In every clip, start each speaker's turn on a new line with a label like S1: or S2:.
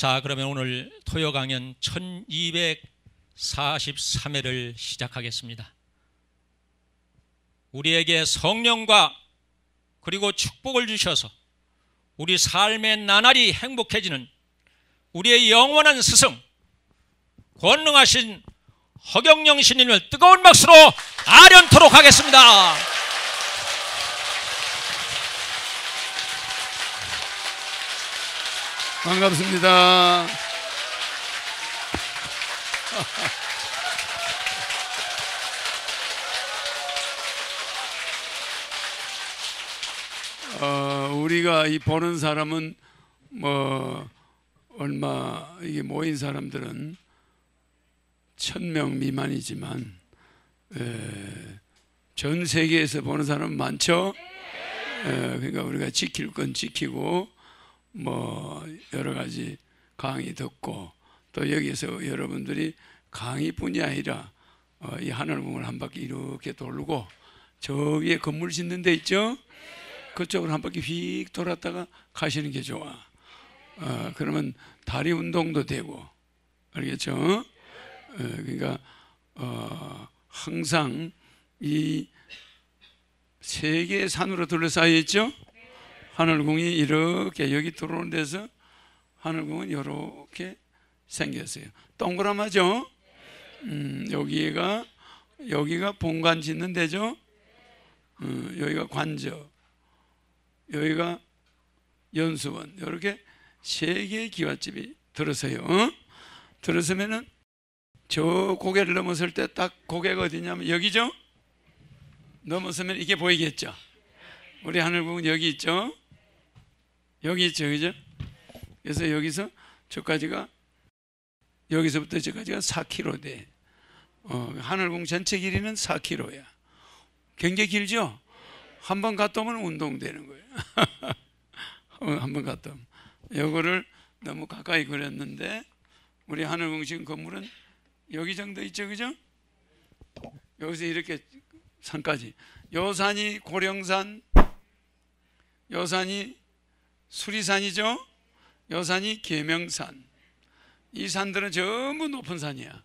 S1: 자, 그러면 오늘 토요 강연 1243회를 시작하겠습니다. 우리에게 성령과 그리고 축복을 주셔서 우리 삶의 나날이 행복해지는 우리의 영원한 스승 권능하신 허경영 신님을 뜨거운 박수로 아련토록 하겠습니다.
S2: 반갑습니다. 우리가 이 보는 사람은 얼마 이게 모인 사람들은 1000명 미만이지만 전 세계에서 보는 사람은 많죠. 그러니까 우리가 지킬 건 지키고 여러 가지 강의 듣고 또 여기서 여러분들이 강의뿐이 아니라 이 하늘궁을 한 바퀴 이렇게 돌고 저 위에 건물 짓는 데 있죠. 그쪽으로 한 바퀴 휙 돌았다가 가시는 게 좋아. 그러면 다리 운동도 되고, 알겠죠? 그러니까 항상 이 세 개의 산으로 둘러싸여 있죠. 하늘궁이 이렇게 여기 들어오는 데서 하늘궁은 이렇게 생겼어요. 동그라마죠? 여기가 본관 짓는 데죠? 여기가 관저, 여기가 연수원, 이렇게 세 개의 기와집이 들어서요. 들어서면은 저 고개를 넘었을 때 딱 고개가 어디냐면 여기죠? 넘어서면 이게 보이겠죠? 우리 하늘궁은 여기 있죠? 여기 있죠, 그죠? 그래서 여기서 저까지가, 여기서부터 저까지가 4km 돼. 하늘궁 전체 길이는 4km야. 굉장히 길죠? 한 번 갔다 오면 운동되는 거예요. 한 번 갔다 오면. 요거를 너무 가까이 그렸는데, 우리 하늘궁 지금 건물은 여기 정도 있죠, 그죠? 여기서 이렇게 산까지. 요 산이 고령산, 요 산이 수리산이죠. 요 산이 계명산. 이 산들은 전부 높은 산이야.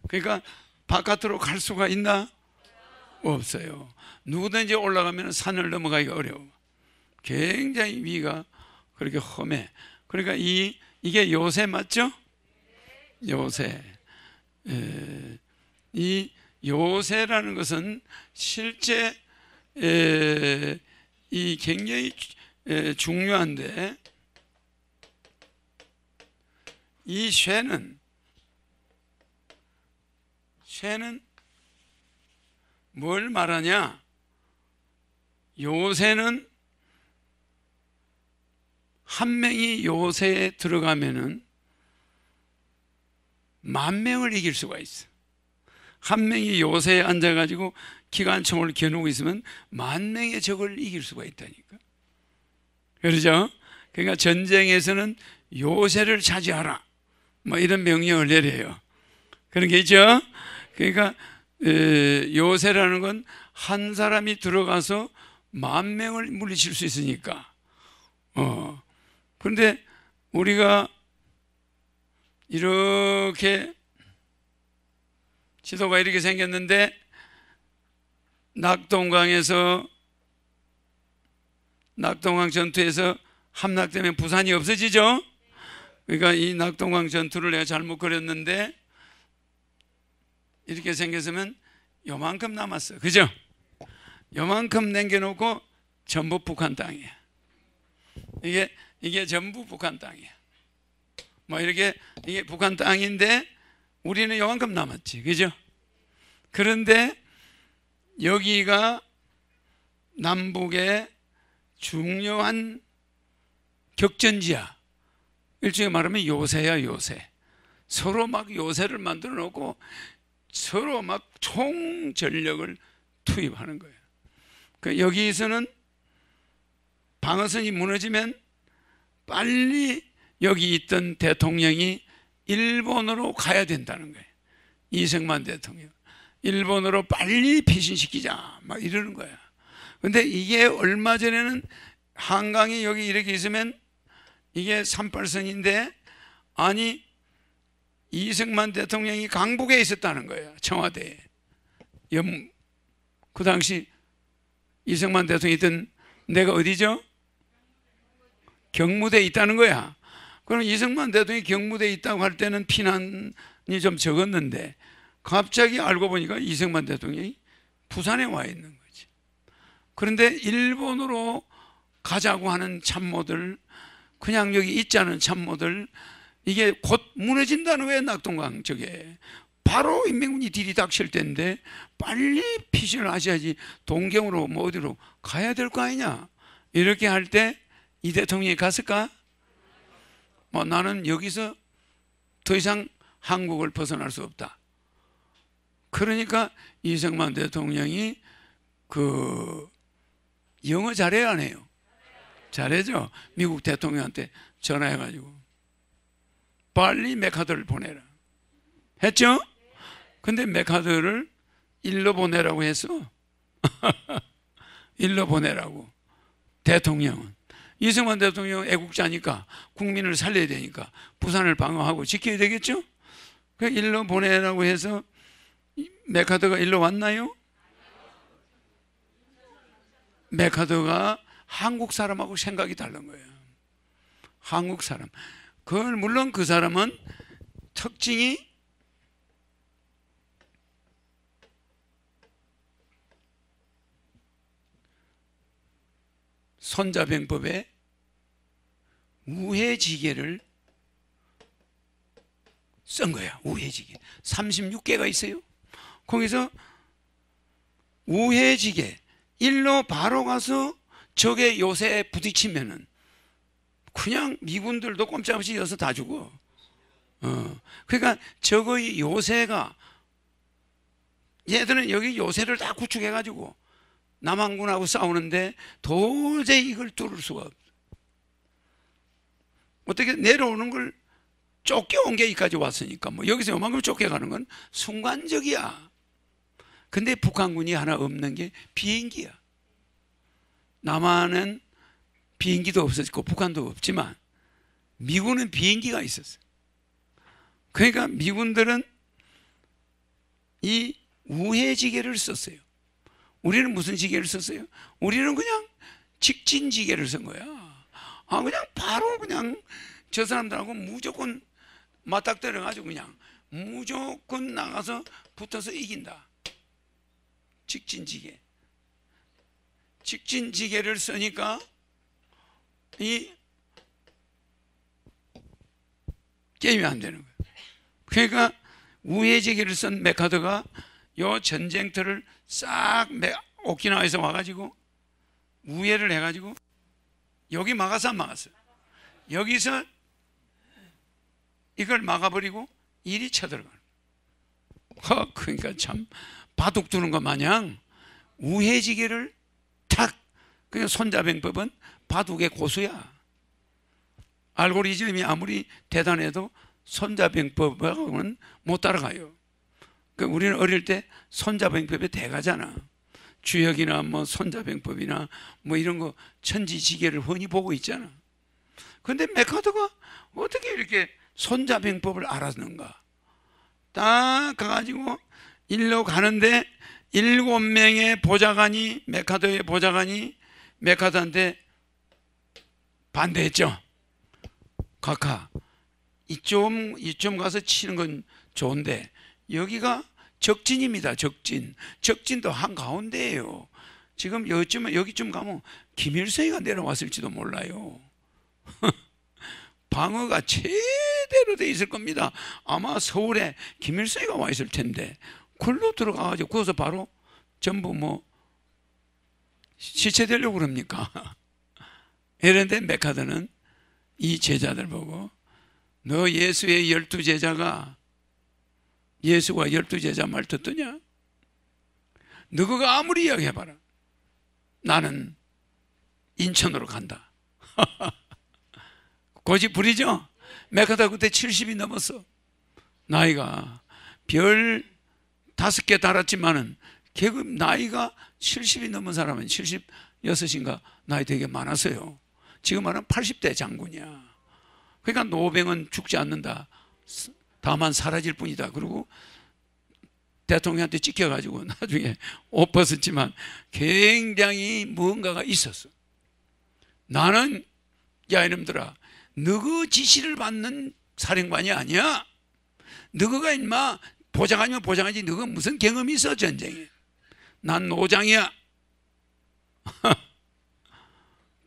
S2: 그러니까 바깥으로 갈 수가 있나? 없어요. 누구든지 올라가면 산을 넘어가기가 어려워. 굉장히 위가 그렇게 험해. 그러니까 이게 요새 맞죠? 요새. 이 요새라는 것은 실제 이 굉장히 중요한데, 이 쇠는 뭘 말하냐? 요새는 한 명이 요새에 들어가면은 10,000명을 이길 수가 있어. 한 명이 요새에 앉아가지고 기관총을 겨누고 있으면 10,000명의 적을 이길 수가 있다니까. 그렇죠? 그러니까 전쟁에서는 요새를 차지하라, 이런 명령을 내려요. 그런 게 있죠? 그러니까 요새라는 건 한 사람이 들어가서 10,000명을 물리칠 수 있으니까. 그런데 우리가 이렇게 지도가 이렇게 생겼는데, 낙동강 전투에서 함락되면 부산이 없어지죠? 그러니까 이 낙동강 전투를 내가 잘못 그렸는데, 이렇게 생겼으면 요만큼 남았어. 그죠? 요만큼 남겨놓고 전부 북한 땅이야. 이게 전부 북한 땅이야. 이렇게 이게 북한 땅인데 우리는 요만큼 남았지. 그죠? 그런데 여기가 남북의 중요한 격전지야. 일종의 말하면 요새야, 요새. 서로 막 요새를 만들어 놓고 서로 막 총전력을 투입하는 거예요. 여기서는 방어선이 무너지면 빨리 여기 있던 대통령이 일본으로 가야 된다는 거예요. 이승만 대통령. 일본으로 빨리 피신시키자 막 이러는 거야. 근데 이게 얼마 전에는 한강이 여기 이렇게 있으면 이게 38선인데 아니 이승만 대통령이 강북에 있었다는 거예요. 청와대에. 그 당시 이승만 대통령이 있던 내가 어디죠? 경무대에 있다는 거야. 그럼 이승만 대통령이 경무대에 있다고 할 때는 피난이 좀 적었는데 갑자기 알고 보니까 이승만 대통령이 부산에 와 있는 거지. 그런데 일본으로 가자고 하는 참모들, 그냥 여기 있자는 참모들, 이게 곧 무너진다는 거예요. 낙동강 저게 바로 인민군이 들이닥칠 때인데 빨리 피신을 하셔야지 동경으로 뭐 어디로 가야 될 거 아니냐. 이렇게 할 때 이 대통령이 갔을까? 뭐 나는 여기서 더 이상 한국을 벗어날 수 없다. 그러니까 이승만 대통령이 그 영어 잘해야 하네요. 잘해죠. 미국 대통령한테 전화해가지고 빨리 메카드를 보내라 했죠. 근데 메카드를 일로 보내라고 했어. 일로 보내라고. 대통령은 이승만 대통령 애국자니까 국민을 살려야 되니까 부산을 방어하고 지켜야 되겠죠. 그 일로 보내라고 해서 메카드가 일로 왔나요? 메카드가 한국 사람하고 생각이 다른 거예요. 한국 사람. 그걸 물론 그 사람은 특징이 손자병법에 우회지계를 쓴 거야. 우회지계 36개가 있어요. 거기서 우회지계 일로 바로 가서 적의 요새에 부딪히면은 그냥 미군들도 꼼짝없이 여서 다 죽어. 그러니까 적의 요새가, 얘들은 여기 요새를 다 구축해가지고 남한군하고 싸우는데 도저히 이걸 뚫을 수가 없어. 어떻게 내려오는 걸 쫓겨온 게 여기까지 왔으니까 뭐 여기서 요만큼 쫓겨가는 건 순간적이야. 근데 북한군이 하나 없는 게 비행기야. 남한은 비행기도 없었고 북한도 없지만 미군은 비행기가 있었어. 그러니까 미군들은 이 우회지계를 썼어요. 우리는 무슨 지계를 썼어요? 우리는 그냥 직진지계를 쓴 거야. 그냥 바로 그냥 저 사람들하고 무조건 맞닥뜨려가지고 그냥 무조건 나가서 붙어서 이긴다. 직진지계. 직진지계를 쓰니까 이 게임이 안 되는 거예요. 그러니까 우회지계를 쓴 메카드가 요 전쟁터를 싹 오키나와에서 와가지고 우회를 해가지고 여기 막아서 안 막았어요. 여기서 이걸 막아버리고 이리 쳐들어가는. 그러니까 참 바둑 두는 것 마냥 우회지계를 탁. 그냥 손자병법은 바둑의 고수야. 알고리즘이 아무리 대단해도 손자병법하고는 못 따라가요. 그러니까 우리는 어릴 때 손자병법의 대가잖아. 주역이나 뭐 손자병법이나 뭐 이런 거 천지지계를 흔히 보고 있잖아. 근데 메카드가 어떻게 이렇게 손자병법을 알았는가? 딱 가가지고 일로 가는데 7명의 보좌관이, 메카드의 보좌관이 메카드한테 반대했죠. 각하, 이쯤 가서 치는 건 좋은데 여기가 적진입니다. 적진도 한가운데예요. 지금 여기쯤 가면 김일성이가 내려왔을지도 몰라요. 방어가 제대로 돼 있을 겁니다. 아마 서울에 김일성이가 와 있을 텐데 글로 들어가가지고 거기서 바로 전부 뭐 시체되려고 그럽니까? 이런데 메카드는 이 제자들 보고 너 예수의 12제자가 예수가 12제자 말 듣더냐? 너가 아무리 이야기해봐라. 나는 인천으로 간다. 고집 부리죠? 메카드 그때 70이 넘었어. 나이가 별 5개 달았지만은 계급 나이가 70이 넘은 사람은 76인가 나이 되게 많았어요. 지금 말하면 80대 장군이야. 그러니까 노병은 죽지 않는다. 다만 사라질 뿐이다. 그리고 대통령한테 찍혀가지고 나중에 옷 벗었지만 굉장히 뭔가가 있었어. 나는 야 이놈들아, 너그 지시를 받는 사령관이 아니야. 너가 인마 보장하면 보장하지, 너가 무슨 경험이 있어 전쟁에. 난 노장이야.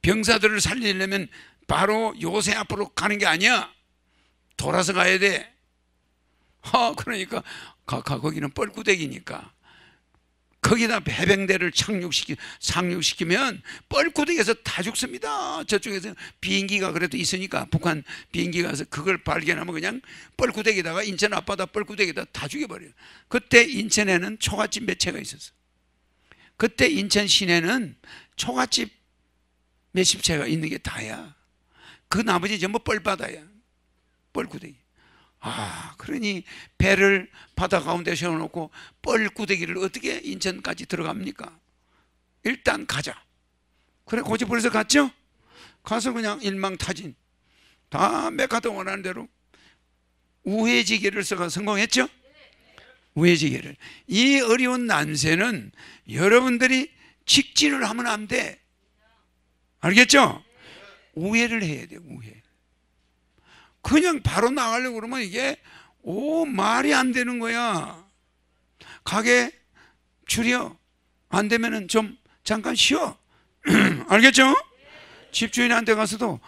S2: 병사들을 살리려면 바로 요새 앞으로 가는 게 아니야. 돌아서 가야 돼. 그러니까 거기는 뻘구대기니까 거기다 해병대를 상륙시키면 뻘구대기에서 다 죽습니다. 저쪽에서 비행기가 그래도 있으니까, 북한 비행기가 가서 그걸 발견하면 그냥 뻘구대기다가 인천 앞바다 뻘구대기다 다 죽여버려요. 그때 인천에는 초가집 몇 채가 있었어. 그때 인천 시내는 초가집 몇십 채가 있는 게 다야. 그 나머지 전부 뻘바다야. 뻘구대기. 그러니 배를 바다 가운데 세워놓고 뻘구대기를 어떻게 인천까지 들어갑니까? 일단 가자. 그래 고집부려서 갔죠. 가서 그냥 일망타진 다 메카드 원하는 대로 우회지계를 써가 성공했죠. 우회지계를. 이 어려운 난세는 여러분들이 직진을 하면 안 돼. 알겠죠? 우회를 해야 돼. 우회. 그냥 바로 나가려고 그러면 이게 말이 안 되는 거야. 가게 줄여. 안 되면은 좀 잠깐 쉬어. 알겠죠? 집주인한테 가서도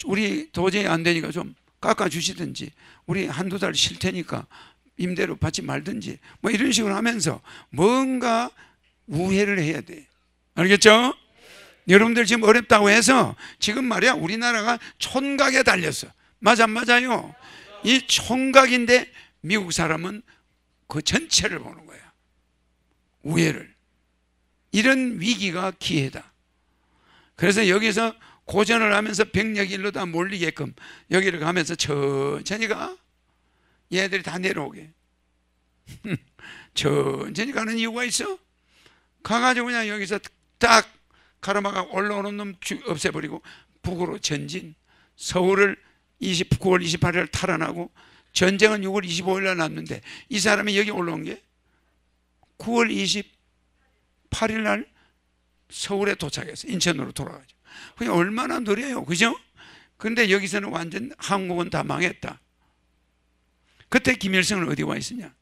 S2: 우리 도저히 안 되니까 좀 깎아주시든지, 우리 한두 달 쉴 테니까 임대료 받지 말든지, 뭐 이런 식으로 하면서 뭔가 우회를 해야 돼. 알겠죠? 여러분들 지금 어렵다고 해서 지금 말이야 우리나라가 촌각에 달렸어. 맞아, 맞아요. 이 총각인데 미국 사람은 그 전체를 보는 거야. 우회를. 이런 위기가 기회다. 그래서 여기서 고전을 하면서 병력이 일로 다 몰리게끔 여기를 가면서 천천히 가. 얘들이 다 내려오게. 천천히 가는 이유가 있어. 가가지고 그냥 여기서 딱 가로막아 올라오는 놈 없애버리고 북으로 전진. 서울을 9월 28일 탈환하고, 전쟁은 6월 25일 날 났는데 이 사람이 여기 올라온 게 9월 28일 날 서울에 도착해서 인천으로 돌아가죠. 그게 얼마나 느려요, 그죠? 그런데 여기서는 완전 한국은 다 망했다. 그때 김일성은 어디 와 있으냐?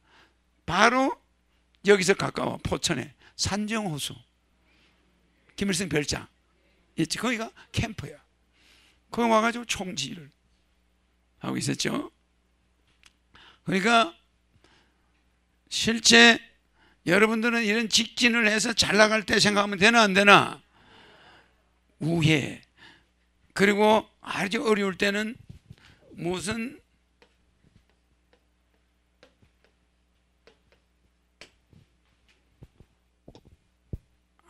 S2: 바로 여기서 가까워 포천에 산정호수, 김일성 별장 있지. 거기가 캠프야. 거기 와가지고 총지휘를 하고 있었죠. 그러니까 실제 여러분들은 이런 직진을 해서 잘 나갈 때 생각하면 되나 안 되나? 우회. 그리고 아주 어려울 때는 무슨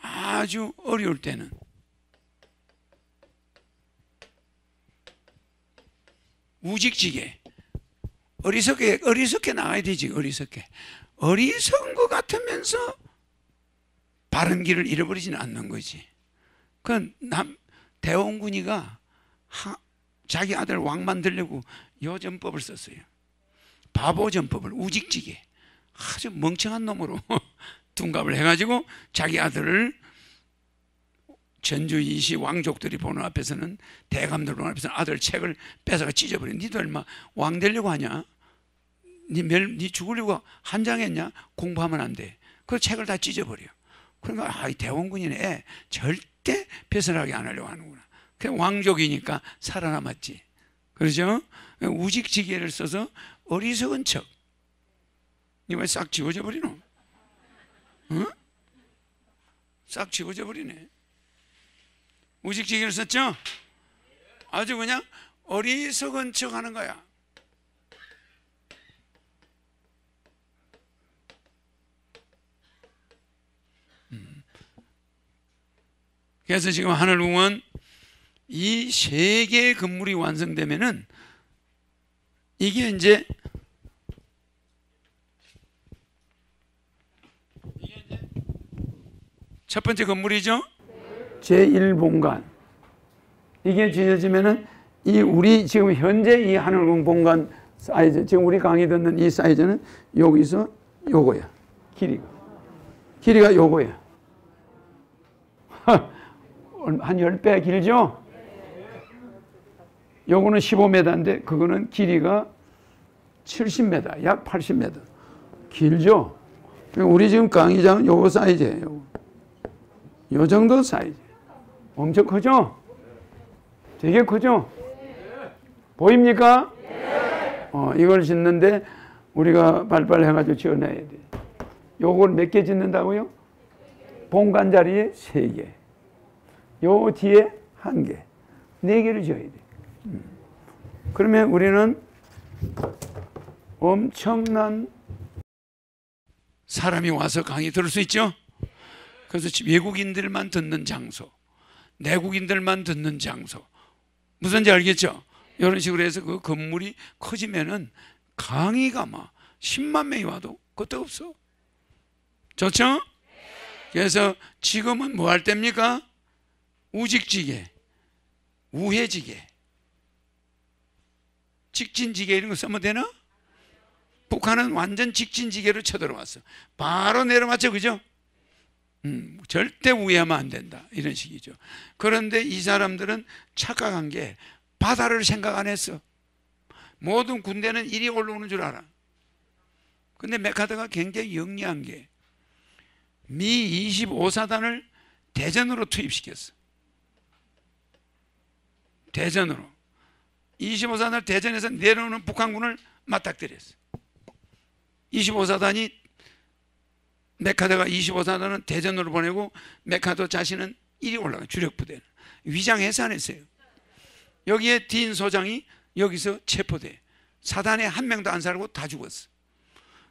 S2: 아주 어려울 때는 우직지게 어리석게 나가야 되지. 어리석은 것 같으면서 바른 길을 잃어버리지는 않는 거지. 그 대원군이가 자기 아들 왕 만들려고 요 전법을 썼어요. 바보 전법을. 우직지게 아주 멍청한 놈으로 둔갑을 해가지고 자기 아들을 전주 이시 왕족들이 보는 앞에서는, 대감들 보는 앞에서는 아들 책을 뺏어가 찢어버려. 니도 얼마 왕 되려고 하냐? 니 죽으려고 한장했냐? 공부하면 안 돼. 그 책을 다 찢어버려. 그러니까 이 대원군이네, 절대 뺏어나게 안 하려고 하는구나. 그 왕족이니까 살아남았지. 그러죠? 우직지게를 써서 어리석은 척. 이거 싹 지워져 버리노? 응? 싹 지워져 버리네. 우직지게를 썼죠? 아주 그냥 어리석은 척 하는 거야. 그래서 지금 하늘궁은 이 세 개의 건물이 완성되면은 이게 이제 첫 번째 건물이죠. 제1본관. 이게 지어지면은 이 우리 지금 현재 이 하늘공 본관 사이즈, 지금 우리 강의 듣는 이 사이즈는 여기서 요거야. 길이가 요거야. 한 10배 길죠? 요거는 15m인데 그거는 길이가 70m, 약 80m. 길죠? 우리 지금 강의장은 요거 사이즈예요. 요 정도 사이즈. 엄청 크죠? 되게 크죠? 보입니까? 이걸 짓는데 우리가 빨리빨리 해가지고 지어내야 돼. 요걸 몇 개 짓는다고요? 본관 자리에 3개. 요 뒤에 1개. 4개를 지어야 돼. 그러면 우리는 엄청난 사람이 와서 강의 들을 수 있죠? 그래서 외국인들만 듣는 장소, 내국인들만 듣는 장소. 무슨지 알겠죠? 이런 식으로 해서 그 건물이 커지면은 강의가 막 10만 명이 와도 그것도 없어. 좋죠? 그래서 지금은 뭐 할 때입니까? 우직지게, 우회지게, 직진지게 이런 거 쓰면 되나? 북한은 완전 직진지게로 쳐들어왔어. 바로 내려맞죠, 그죠? 절대 우회하면 안 된다 이런 식이죠. 그런데 이 사람들은 착각한 게 바다를 생각 안 했어. 모든 군대는 이리 올라오는 줄 알아. 근데 메카드가 굉장히 영리한 게 미 25사단을 대전으로 투입시켰어. 대전으로 25사단을 대전에서 내려오는 북한군을 맞닥뜨렸어. 25사단이 메카드가 25사단은 대전으로 보내고 메카드 자신은 이리 올라가. 주력부대는 위장해서 안 했어요. 여기에 딘 소장이 여기서 체포돼. 사단에 한 명도 안 살고 다 죽었어.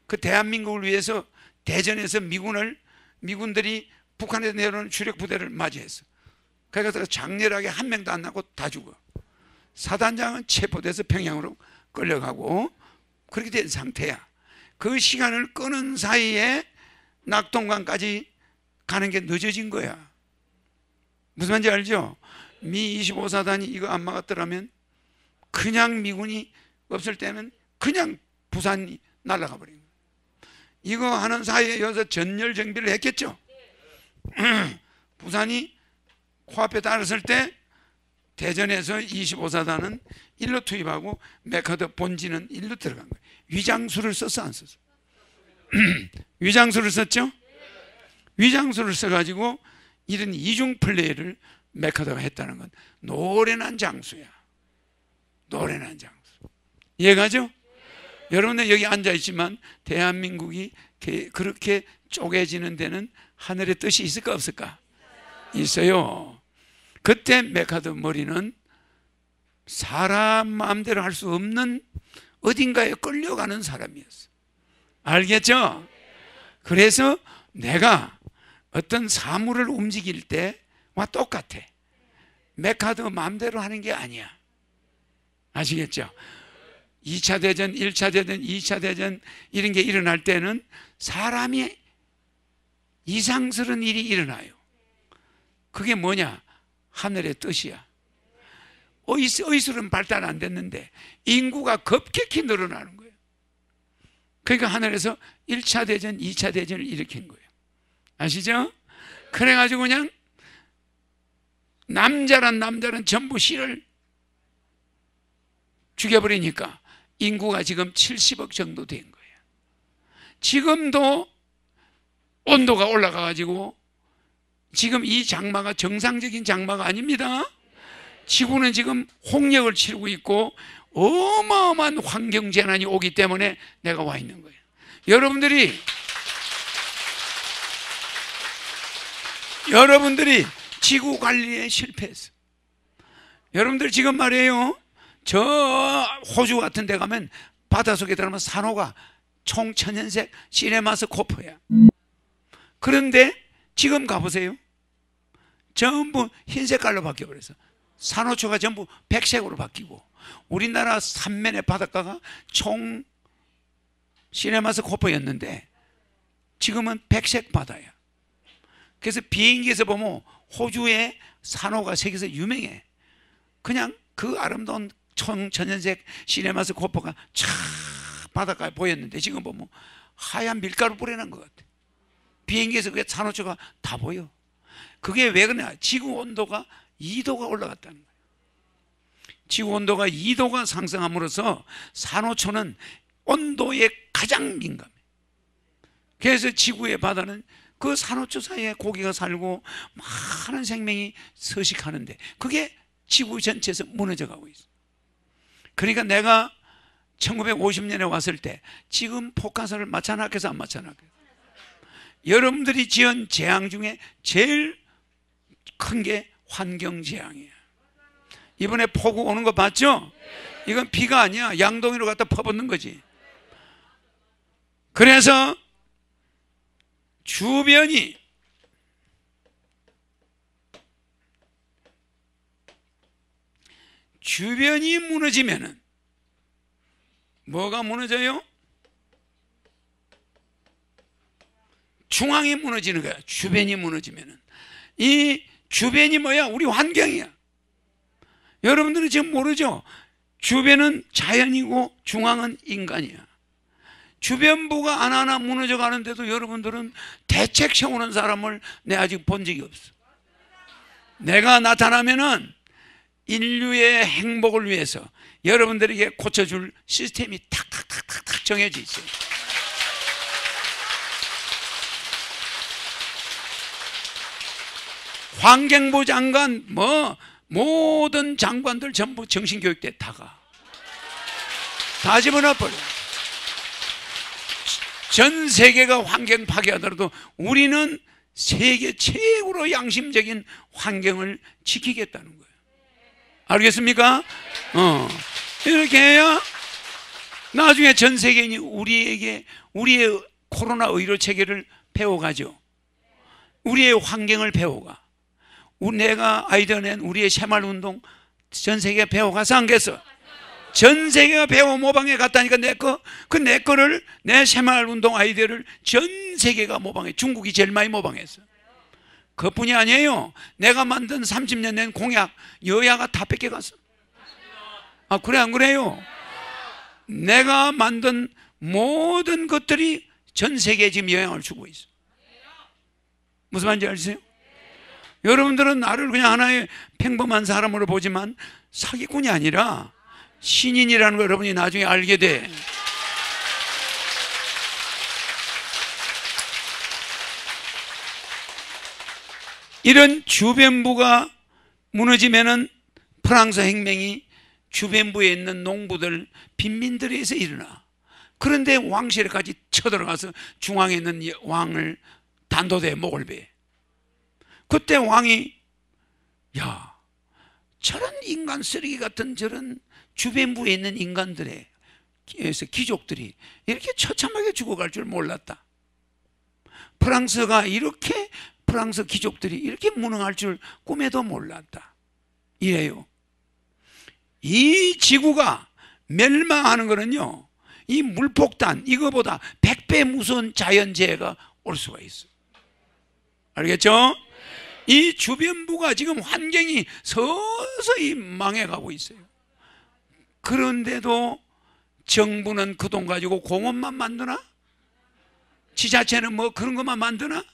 S2: 그 대한민국을 위해서 대전에서 미군들이 북한에서 내려오는 주력부대를 맞이했어. 그래서 장렬하게 한 명도 안 나고 다 죽어. 사단장은 체포돼서 평양으로 끌려가고 그렇게 된 상태야. 그 시간을 끄는 사이에 낙동강까지 가는 게 늦어진 거야. 무슨 말인지 알죠? 미 25사단이 이거 안 막았더라면 그냥 미군이 없을 때는 그냥 부산이 날아가 버린 거예요. 이거 하는 사이에 여기서 전열 정비를 했겠죠. 부산이 코앞에 달았을 때 대전에서 25사단은 일로 투입하고 메카드 본진은 일로 들어간 거예요. 위장수를 썼어 안 썼어? 위장수를 썼죠? 위장수를 써가지고 이런 이중 플레이를 메카드가 했다는 건 노련한 장수야. 노련한 장수. 이해가죠? 여러분들 여기 앉아있지만 대한민국이 그렇게 쪼개지는 데는 하늘의 뜻이 있을까 없을까? 있어요. 그때 메카드 머리는 사람 마음대로 할 수 없는 어딘가에 끌려가는 사람이었어. 알겠죠? 그래서 내가 어떤 사물을 움직일 때와 똑같아. 메카드 마음대로 하는 게 아니야. 아시겠죠? 2차 대전, 1차 대전, 2차 대전 이런 게 일어날 때는 사람이 이상스러운 일이 일어나요. 그게 뭐냐? 하늘의 뜻이야. 의술은 발달 안 됐는데 인구가 급격히 늘어나는 거예요. 그러니까 하늘에서 1차 대전, 2차 대전을 일으킨 거예요. 아시죠? 그래가지고 그냥 남자란 전부 씨를 죽여버리니까 인구가 지금 70억 정도 된 거예요. 지금도 온도가 올라가가지고 지금 이 장마가 정상적인 장마가 아닙니다. 지구는 지금 홍역을 치르고 있고 어마어마한 환경재난이 오기 때문에 내가 와 있는 거예요. 여러분들이 지구 관리에 실패했어. 여러분들 지금 말이에요. 저 호주 같은 데 가면 바닷속에 들어가면 산호가 총천연색 시네마스 코퍼야. 그런데 지금 가보세요. 전부 흰 색깔로 바뀌어버렸어. 산호초가 전부 백색으로 바뀌고 우리나라 삼면의 바닷가가 총 시네마스 코퍼였는데 지금은 백색 바다야. 그래서 비행기에서 보면 호주의 산호가 세계에서 유명해. 그냥 그 아름다운 천연색 시네마스 코퍼가 쫙 바닷가에 보였는데 지금 보면 하얀 밀가루 뿌려놓은 것 같아. 비행기에서 그게 산호초가 다 보여. 그게 왜 그러냐? 지구 온도가 2도가 올라갔다는 거예요. 지구 온도가 2도가 상승함으로써 산호초는 온도에 가장 민감해. 그래서 지구의 바다는 그 산호초 사이에 고기가 살고 많은 생명이 서식하는데 그게 지구 전체에서 무너져 가고 있어. 그러니까 내가 1950년에 왔을 때 지금 포카선을 맞춰놨겠어 안 맞춰놨겠어? 여러분들이 지은 재앙 중에 제일 큰 게 환경재앙이에요. 이번에 폭우 오는 거 봤죠? 이건 비가 아니야. 양동이로 갖다 퍼붓는 거지. 그래서 주변이 무너지면은 뭐가 무너져요? 중앙이 무너지는 거야. 주변이 무너지면은. 이 주변이 뭐야? 우리 환경이야. 여러분들은 지금 모르죠? 주변은 자연이고 중앙은 인간이야. 주변부가 하나하나 무너져 가는데도 여러분들은 대책 세우는 사람을 내가 아직 본 적이 없어. 내가 나타나면은 인류의 행복을 위해서 여러분들에게 고쳐줄 시스템이 탁탁탁탁 정해져 있어요. 환경부 장관 모든 장관들 전부 정신교육대 다가 다 집어넣어버려. 전 세계가 환경 파괴하더라도 우리는 세계 최고로 양심적인 환경을 지키겠다는 거예요. 알겠습니까? 이렇게 해야 나중에 전 세계인이 우리에게 우리의 코로나 의료 체계를 배워가죠. 우리의 환경을 배워가. 내가 아이디어 낸 우리의 새마을운동 전 세계가 배워가서 안 겠어? 전 세계가 배워 모방해 갔다니까. 내 거를 내 새마을운동 아이디어를 전 세계가 모방해. 중국이 제일 많이 모방했어. 그뿐이 아니에요. 내가 만든 30년 된 공약 여야가 다 뺏겨갔어. 아, 그래 안 그래요? 내가 만든 모든 것들이 전 세계에 지금 영향을 주고 있어. 무슨 말인지 아시죠? 여러분들은 나를 그냥 하나의 평범한 사람으로 보지만 사기꾼이 아니라 신인이라는 걸 여러분이 나중에 알게 돼. 이런 주변부가 무너지면은 프랑스 혁명이 주변부에 있는 농부들, 빈민들에서 일어나. 그런데 왕실에까지 쳐들어가서 중앙에 있는 왕을 단도대에 목을 베. 그때 왕이 야, 저런 인간 쓰레기 같은 저런 주변부에 있는 인간들의 귀족들이 이렇게 처참하게 죽어갈 줄 몰랐다. 프랑스가 이렇게 프랑스 귀족들이 이렇게 무능할 줄 꿈에도 몰랐다. 이래요. 이 지구가 멸망하는 거는요, 이 물폭탄 이거보다 100배 무서운 자연재해가 올 수가 있어. 알겠죠? 이 주변부가 지금 환경이 서서히 망해가고 있어요. 그런데도 정부는 그 돈 가지고 공원만 만드나? 지자체는 뭐 그런 것만 만드나?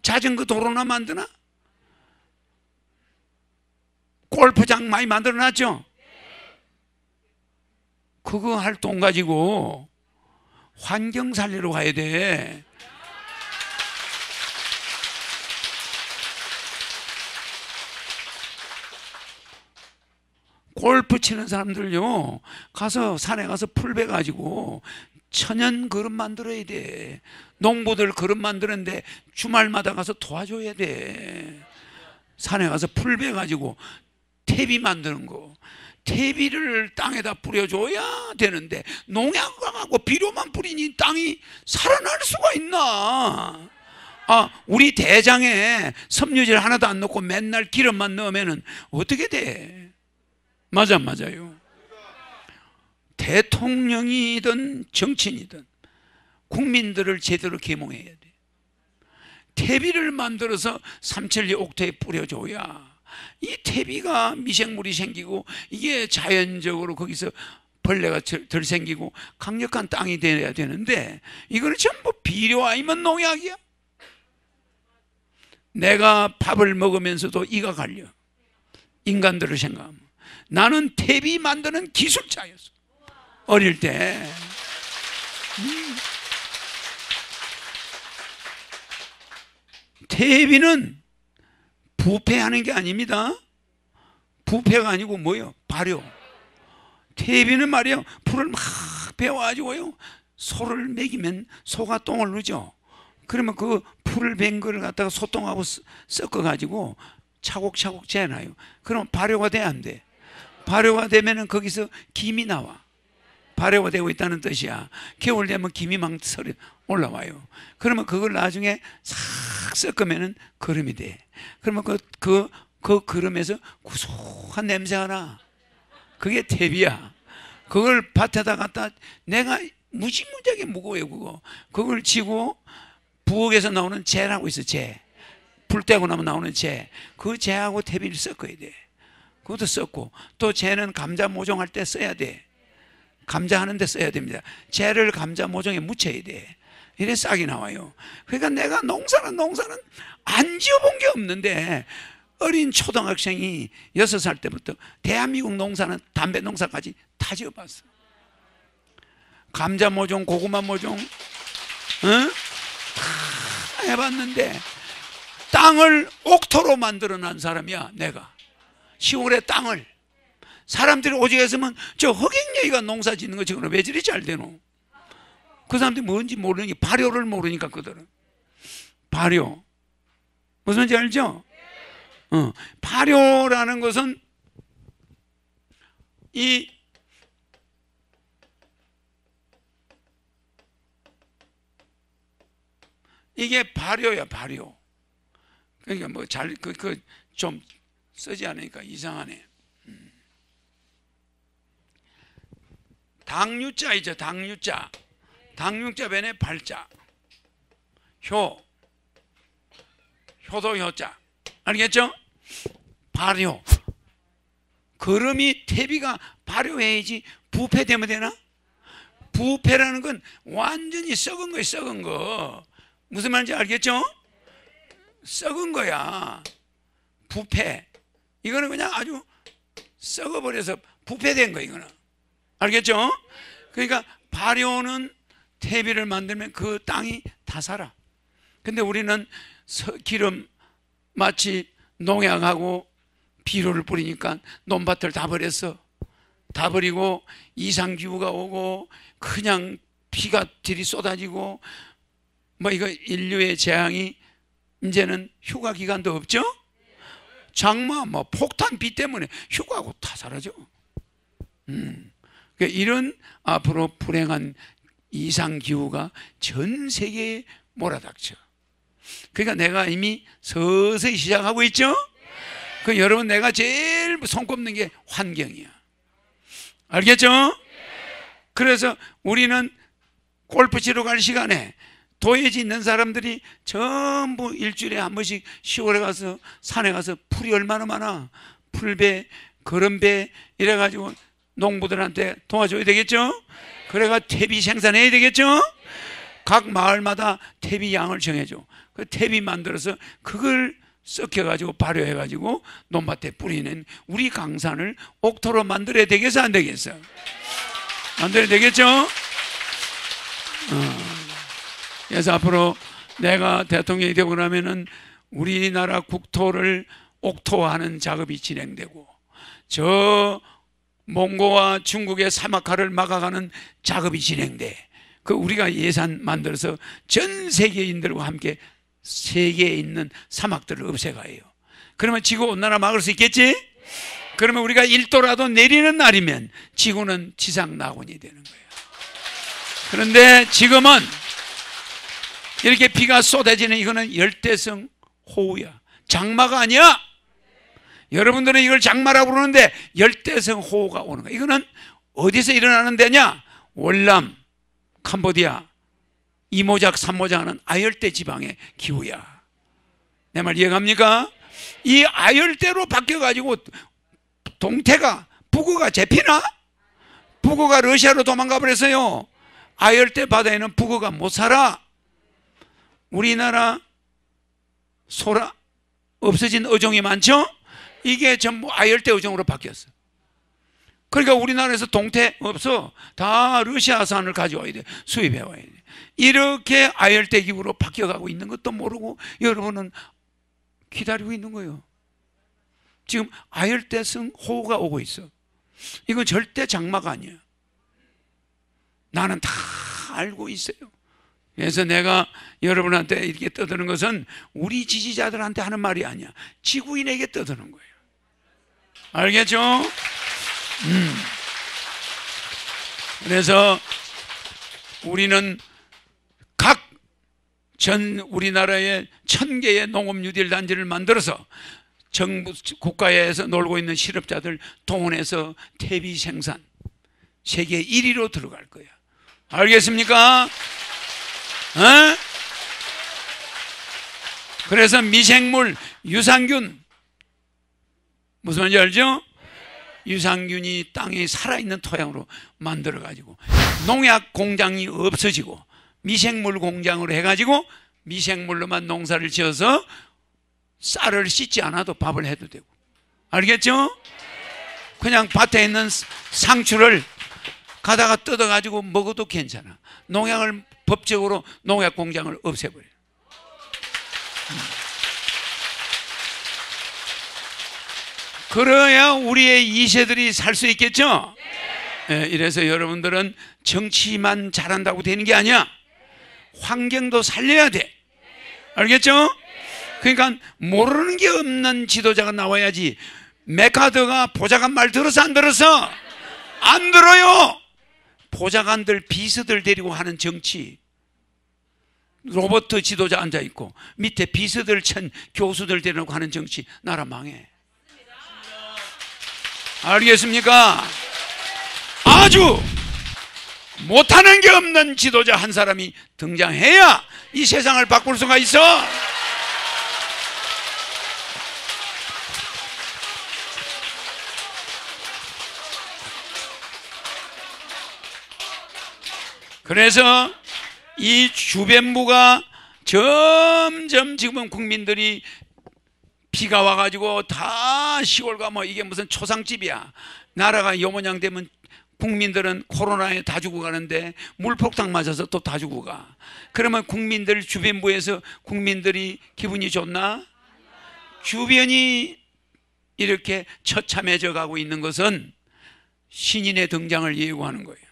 S2: 자전거 도로나 만드나? 골프장 많이 만들어놨죠? 그거 할 돈 가지고 환경 살리러 가야 돼. 골프 치는 사람들요, 가서 산에 가서 풀 베가지고 천연 그릇 만들어야 돼. 농부들 그릇 만드는데 주말마다 가서 도와줘야 돼. 산에 가서 풀 베가지고 퇴비 만드는 거, 퇴비를 땅에다 뿌려줘야 되는데 농약하고 비료만 뿌리니 땅이 살아날 수가 있나? 아, 우리 대장에 섬유질 하나도 안 넣고 맨날 기름만 넣으면 어떻게 돼? 맞아, 맞아요. 대통령이든 정치인이든 국민들을 제대로 계몽해야 돼. 퇴비를 만들어서 삼천리 옥토에 뿌려줘야 이 퇴비가 미생물이 생기고 이게 자연적으로 거기서 벌레가 덜 생기고 강력한 땅이 돼야 되는데 이거는 전부 비료 아니면 농약이야. 내가 밥을 먹으면서도 이가 갈려. 인간들을 생각하면 나는 퇴비 만드는 기술자였어. 어릴 때 퇴비는 부패하는 게 아닙니다. 부패가 아니고 뭐예요? 발효. 퇴비는 말이에요, 풀을 막 베어가지고요, 소를 먹이면 소가 똥을 누죠. 그러면 그 풀을 벤 거를 갖다가 소똥하고 섞어가지고 차곡차곡 재놔요. 그럼 발효가 돼야 안 돼? 발효가 되면은 거기서 김이 나와. 발효가 되고 있다는 뜻이야. 겨울 되면 김이 막 올라와요. 그러면 그걸 나중에 싹 섞으면은 거름이 돼. 그러면 그 거름에서 구수한 냄새가 나. 그게 퇴비야. 그걸 밭에다 갖다, 내가 무지무지하게 무거워요, 그거. 그걸 지고 부엌에서 나오는 재라고 있어, 재. 불 떼고 나면 나오는 재. 그 재하고 퇴비를 섞어야 돼. 그것도 썼고, 또 재는 감자 모종할 때 써야 돼. 감자 하는데 써야 됩니다. 재를 감자 모종에 묻혀야 돼. 이래 싹이 나와요. 그러니까 내가 농사는 안 지어본 게 없는데, 어린 초등학생이 6살 때부터 대한민국 농사는 담배 농사까지 다 지어봤어. 감자 모종, 고구마 모종, 다 해봤는데 땅을 옥토로 만들어 난 사람이야, 내가. 시골의 땅을. 사람들이 오직 했으면 저 허경영이가 농사 짓는 거 저거는 왜 저리 잘 되노? 그 사람들이 뭔지 모르니, 발효를 모르니까 그들은. 발효. 무슨 말인지 알죠? 발효라는 것은 이게 발효야, 발효. 그러니까 뭐 좀 쓰지 않으니까 이상하네. 당유자이죠, 당유자. 당유자 변에 발자. 효도 효자. 알겠죠? 발효. 거름이, 퇴비가 발효해야지 부패되면 되나? 부패라는 건 완전히 썩은 거예요, 썩은 거. 무슨 말인지 알겠죠? 썩은 거야. 부패. 이거는 그냥 아주 썩어버려서 부패된 거, 이거는. 알겠죠? 그러니까 발효는 퇴비를 만들면 그 땅이 다 살아. 근데 우리는 기름, 마치 농약하고 비료를 뿌리니까 논밭을 다 버렸어. 다 버리고 이상기후가 오고 그냥 비가 들이 쏟아지고 뭐 이거 인류의 재앙이 이제는 휴가 기간도 없죠? 장마, 뭐 폭탄 비 때문에 휴가하고 다 사라져. 그러니까 이런 앞으로 불행한 이상기후가 전 세계에 몰아닥쳐. 그러니까 내가 이미 서서히 시작하고 있죠? 그 여러분, 내가 제일 손꼽는 게 환경이야. 알겠죠? 그래서 우리는 골프 치러 갈 시간에 도예지 있는 사람들이 전부 일주일에 한 번씩 시골에 가서, 산에 가서 풀이 얼마나 많아. 풀배, 거름배 이래가지고 농부들한테 도와줘야 되겠죠? 그래가 퇴비 생산해야 되겠죠? 각 마을마다 퇴비 양을 정해줘. 그 퇴비 만들어서 그걸 섞여가지고 발효해가지고 논밭에 뿌리는 우리 강산을 옥토로 만들어야 되겠어, 안 되겠어? 만들어야 되겠죠? 그래서 앞으로 내가 대통령이 되고 나면은 우리나라 국토를 옥토화하는 작업이 진행되고, 저 몽고와 중국의 사막화를 막아가는 작업이 진행돼. 그 우리가 예산 만들어서 전 세계인들과 함께 세계에 있는 사막들을 없애가요. 그러면 지구온난화 막을 수 있겠지? 그러면 우리가 1도라도 내리는 날이면 지구는 지상낙원이 되는 거예요. 그런데 지금은 이렇게 비가 쏟아지는 이거는 열대성 호우야. 장마가 아니야. 여러분들은 이걸 장마라고 부르는데 열대성 호우가 오는 거야. 이거는 어디서 일어나는 데냐? 월남, 캄보디아, 이모작, 삼모작 하는 아열대 지방의 기후야. 내 말 이해갑니까? 이 아열대로 바뀌어가지고 동태가 북어가 잡히나? 북어가 러시아로 도망가 버렸어요. 아열대 바다에는 북어가 못 살아. 우리나라 소라 없어진 어종이 많죠? 이게 전부 아열대 어종으로 바뀌었어. 그러니까 우리나라에서 동태 없어. 다 러시아산을 가져와야 돼. 수입해 와야 돼. 이렇게 아열대 기후로 바뀌어가고 있는 것도 모르고 여러분은 기다리고 있는 거예요. 지금 아열대성 호우가 오고 있어. 이건 절대 장마가 아니야. 나는 다 알고 있어요. 그래서 내가 여러분한테 이렇게 떠드는 것은 우리 지지자들한테 하는 말이 아니야. 지구인에게 떠드는 거예요. 알겠죠? 그래서 우리는 각 전 우리나라에 1000개의 농업 뉴딜 단지를 만들어서 정부 국가에서 놀고 있는 실업자들 동원해서 퇴비 생산 세계 1위로 들어갈 거야. 알겠습니까? 그래서 미생물, 유산균 무슨 말인지 알죠? 유산균이 땅에 살아있는 토양으로 만들어가지고 농약 공장이 없어지고 미생물 공장으로 해가지고 미생물로만 농사를 지어서 쌀을 씻지 않아도 밥을 해도 되고. 알겠죠? 그냥 밭에 있는 상추를 가다가 뜯어가지고 먹어도 괜찮아. 농약을 법적으로 농약 공장을 없애버려. 그래야 우리의 2세들이 살 수 있겠죠? 네, 이래서 여러분들은 정치만 잘한다고 되는 게 아니야. 환경도 살려야 돼. 알겠죠? 그러니까 모르는 게 없는 지도자가 나와야지. 메카더가 보좌관 말 들어서 안 들어서? 안 들어요. 보좌관들 비서들 데리고 하는 정치. 로버트 지도자 앉아있고 밑에 비서들 천 교수들 데리고 하는 정치. 나라 망해. 알겠습니까? 아주 못하는 게 없는 지도자 한 사람이 등장해야 이 세상을 바꿀 수가 있어. 그래서 이 주변부가 점점 지금은 국민들이 비가 와가지고 다 시골 가면 이게 무슨 초상집이야. 나라가 요 모양 되면 국민들은 코로나에 다 죽어 가는데 물폭탄 맞아서 또 다 죽어 가. 그러면 국민들 주변부에서 국민들이 기분이 좋나? 주변이 이렇게 처참해져 가고 있는 것은 신인의 등장을 예고하는 거예요.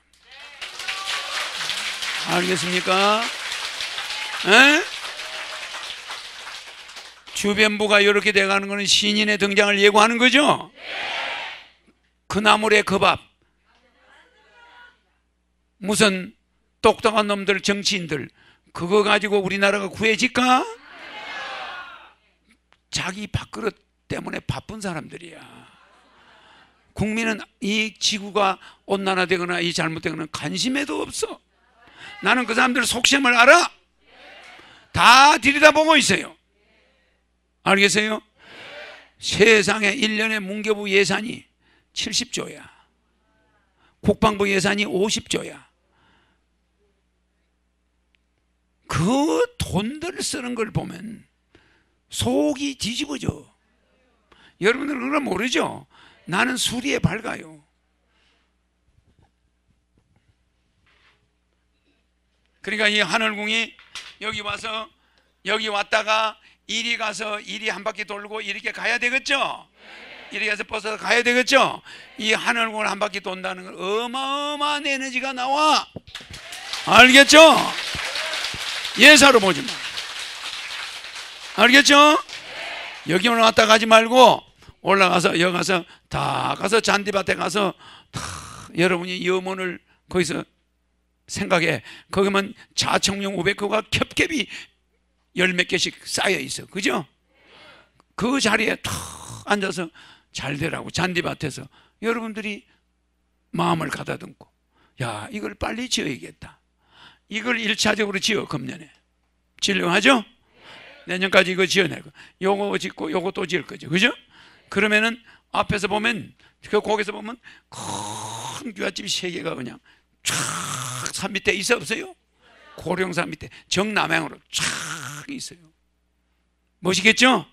S2: 알겠습니까? 에? 주변부가 이렇게 돼가는 것은 신인의 등장을 예고하는 거죠? 그 나물의 그 밥. 무슨 똑똑한 놈들, 정치인들 그거 가지고 우리나라가 구해질까? 자기 밥그릇 때문에 바쁜 사람들이야. 국민은 이 지구가 온난화되거나 이 잘못되거나 관심에도 없어. 나는 그 사람들 속셈을 알아. 다 들여다보고 있어요. 알겠어요? 세상에 1년에 문교부 예산이 70조야. 국방부 예산이 50조야. 그 돈들 쓰는 걸 보면 속이 뒤집어져. 여러분들은 그걸 모르죠? 나는 수리에 밝아요. 그러니까 이 하늘궁이 여기 와서 여기 왔다가 이리 가서 이리 한 바퀴 돌고 이렇게 가야 되겠죠? 이렇게 해서 벗어서 가야 되겠죠? 이 하늘궁을 한 바퀴 돈다는 건 어마어마한 에너지가 나와. 알겠죠? 예사로 보지 마. 알겠죠? 여기만 왔다 가지 말고 올라가서 여기 가서 다 가서 잔디밭에 가서 다 여러분이 염원을 거기서 생각해. 거기면 자청용 500호가 겹겹이 열 몇 개씩 쌓여 있어. 그죠? 그 자리에 탁 앉아서 잘 되라고 잔디밭에서 여러분들이 마음을 가다듬고, 야, 이걸 빨리 지어야겠다. 이걸 1차적으로 지어. 금년에 진료하죠? 내년까지 이거 지어내고 요거 짓고 요거 또 지을 거죠. 그죠? 그러면은 앞에서 보면 그 거기서 보면 큰 규화집이 3개가 그냥 쫙 산 밑에 있어 없어요? 고령산 밑에 정남향으로 쫙 있어요. 멋있겠죠?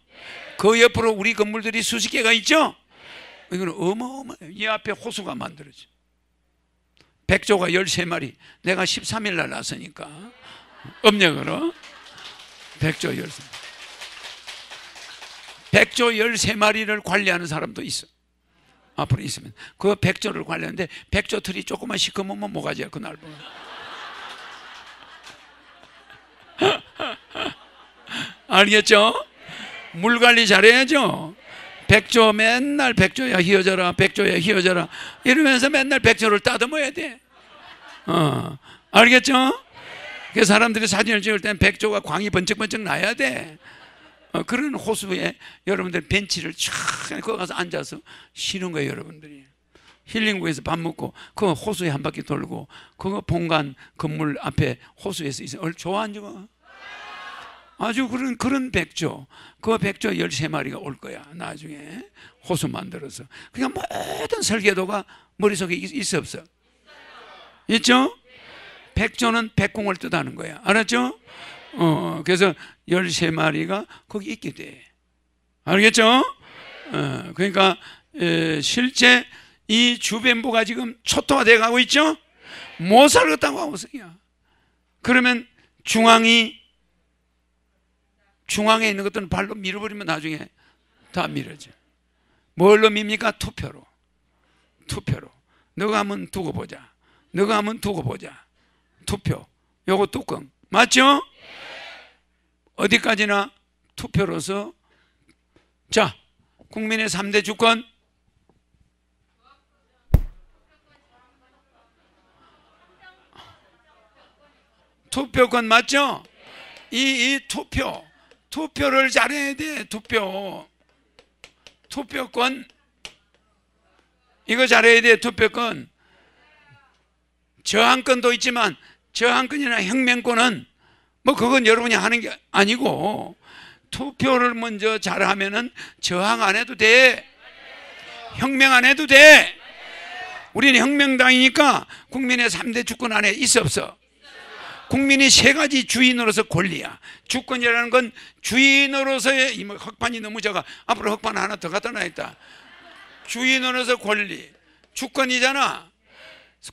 S2: 그 옆으로 우리 건물들이 수십 개가 있죠? 이거는 어마어마해요. 이 앞에 호수가 만들어져. 백조가 13마리. 내가 13일 날 났으니까 음력으로 백조 13마리. 백조 13마리를 관리하는 사람도 있어. 앞으로 있으면 그 백조를 관리하는데 백조 털이 조금만 시커멓으면 뭐가지야 그날 보면. 알겠죠? 물 관리 잘해야죠. 백조 맨날 백조야 휘어져라 백조야 휘어져라 이러면서 맨날 백조를 따듬어야 돼. 알겠죠? 그 사람들이 사진을 찍을 때는 백조가 광이 번쩍번쩍 나야 돼. 그런 호수에 여러분들 벤치를 쫙 거기 가서 앉아서 쉬는 거예요. 여러분들이 힐링구에서 밥 먹고 그 호수에 한 바퀴 돌고 그거 본관 건물 앞에 호수에서 있어. 좋아 안 좋아? 아주 그런 백조, 그 백조 13마리가 올 거야 나중에 호수 만들어서. 그러니까 모든 설계도가 머릿속에 있어 없어? 있죠? 백조는 백공을 뜻하는 거야. 알았죠? 그래서 13마리가 거기 있게 돼. 알겠죠? 그러니까 실제 이 주변부가 지금 초토화되어 가고 있죠? 못 살겠다고 하고 있어요. 그러면 중앙에 있는 것들은 발로 밀어버리면 나중에 다 밀어져. 뭘로 밉니까? 투표로. 너가 하면 두고 보자. 너가 하면 두고 보자. 투표. 요거 뚜껑. 맞죠? 어디까지나 투표로서. 자, 국민의 3대 주권. 투표권 맞죠? 이 투표를 잘해야 돼. 투표권 이거 잘해야 돼. 투표권. 저항권도 있지만 저항권이나 혁명권은 뭐 그건 여러분이 하는 게 아니고 투표를 먼저 잘하면은 저항 안 해도 돼. 혁명 안 해도 돼. 우리는 혁명당이니까 국민의 3대 주권 안에 있어 없어? 국민이 3가지 주인으로서 권리야. 주권이라는 건 주인으로서의 흑판이 너무 작아. 앞으로 흑판 하나 더 갖다 놔야겠다. 주인으로서 권리. 주권이잖아.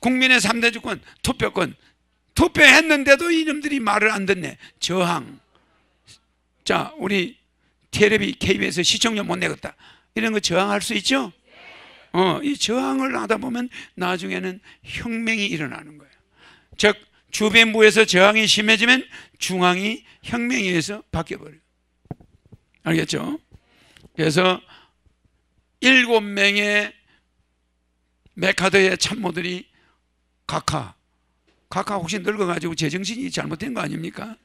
S2: 국민의 3대 주권, 투표권. 투표했는데도 이놈들이 말을 안 듣네. 저항. 자, 우리 텔레비 KBS 시청료 못 내겠다. 이런 거 저항할 수 있죠? 이 저항을 하다 보면 나중에는 혁명이 일어나는 거예요. 즉 주변부에서 저항이 심해지면 중앙이 혁명에 의해서 바뀌어버려요. 알겠죠? 그래서 7명의 메카더의 참모들이 각하 혹시 늙어가지고 제정신이 잘못된 거 아닙니까?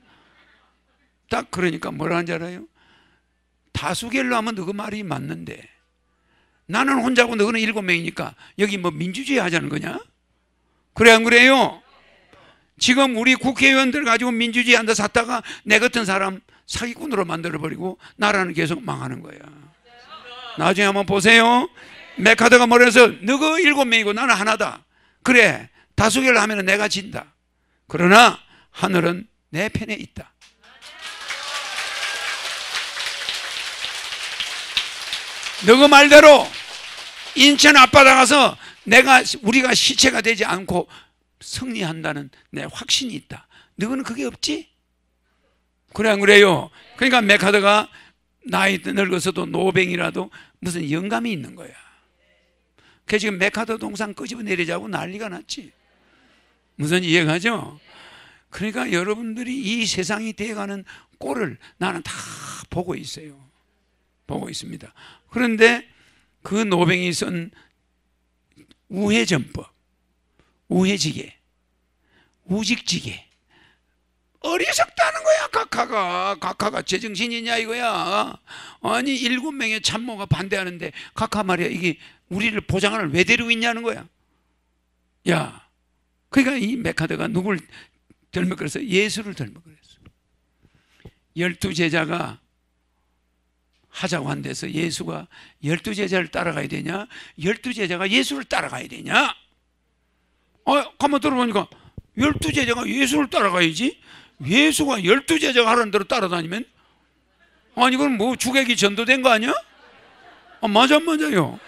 S2: 딱 그러니까 뭐라 하는지 알아요? 다수결로 하면 너그 말이 맞는데 나는 혼자고 너는 7명이니까 여기 뭐 민주주의 하자는 거냐? 그래 안 그래요? 지금 우리 국회의원들 가지고 민주주의 한다 샀다가 내 같은 사람 사기꾼으로 만들어버리고 나라는 계속 망하는 거야. 나중에 한번 보세요. 메카더가 뭐래서 너가 7명이고 나는 하나다. 그래 다수결을 하면 내가 진다. 그러나 하늘은 내 편에 있다. 너가 말대로 인천 앞바다 가서 우리가 시체가 되지 않고 승리한다는 내 확신이 있다. 너는 그게 없지? 그래 안 그래요? 그러니까 메카더가 나이 늙어서도 노뱅이라도 무슨 영감이 있는 거야. 그래서 지금 메카더 동상 끄집어 내리자고 난리가 났지. 무슨 이해가죠? 그러니까 여러분들이 이 세상이 되어가는 꼴을 나는 다 보고 있어요. 보고 있습니다. 그런데 그 노뱅이 쓴 우회전법, 우회지게, 우직지게 어리석다는 거야. 각하가 제정신이냐 이거야. 아니 7명의 참모가 반대하는데 각하 말이야 이게 우리를 보장을 왜 데리고 있냐는 거야. 야, 그러니까 이 메카더가 누굴 덜먹거려서 예수를 덜먹거렸어. 12제자가 하자고 한 데서 예수가 12제자를 따라가야 되냐, 12제자가 예수를 따라가야 되냐? 가만 들어보니까 12제자가 예수를 따라가야지, 예수가 12제자가 하라는 대로 따라다니면, 아니 그럼 뭐 주객이 전도된 거 아니야? 맞아요.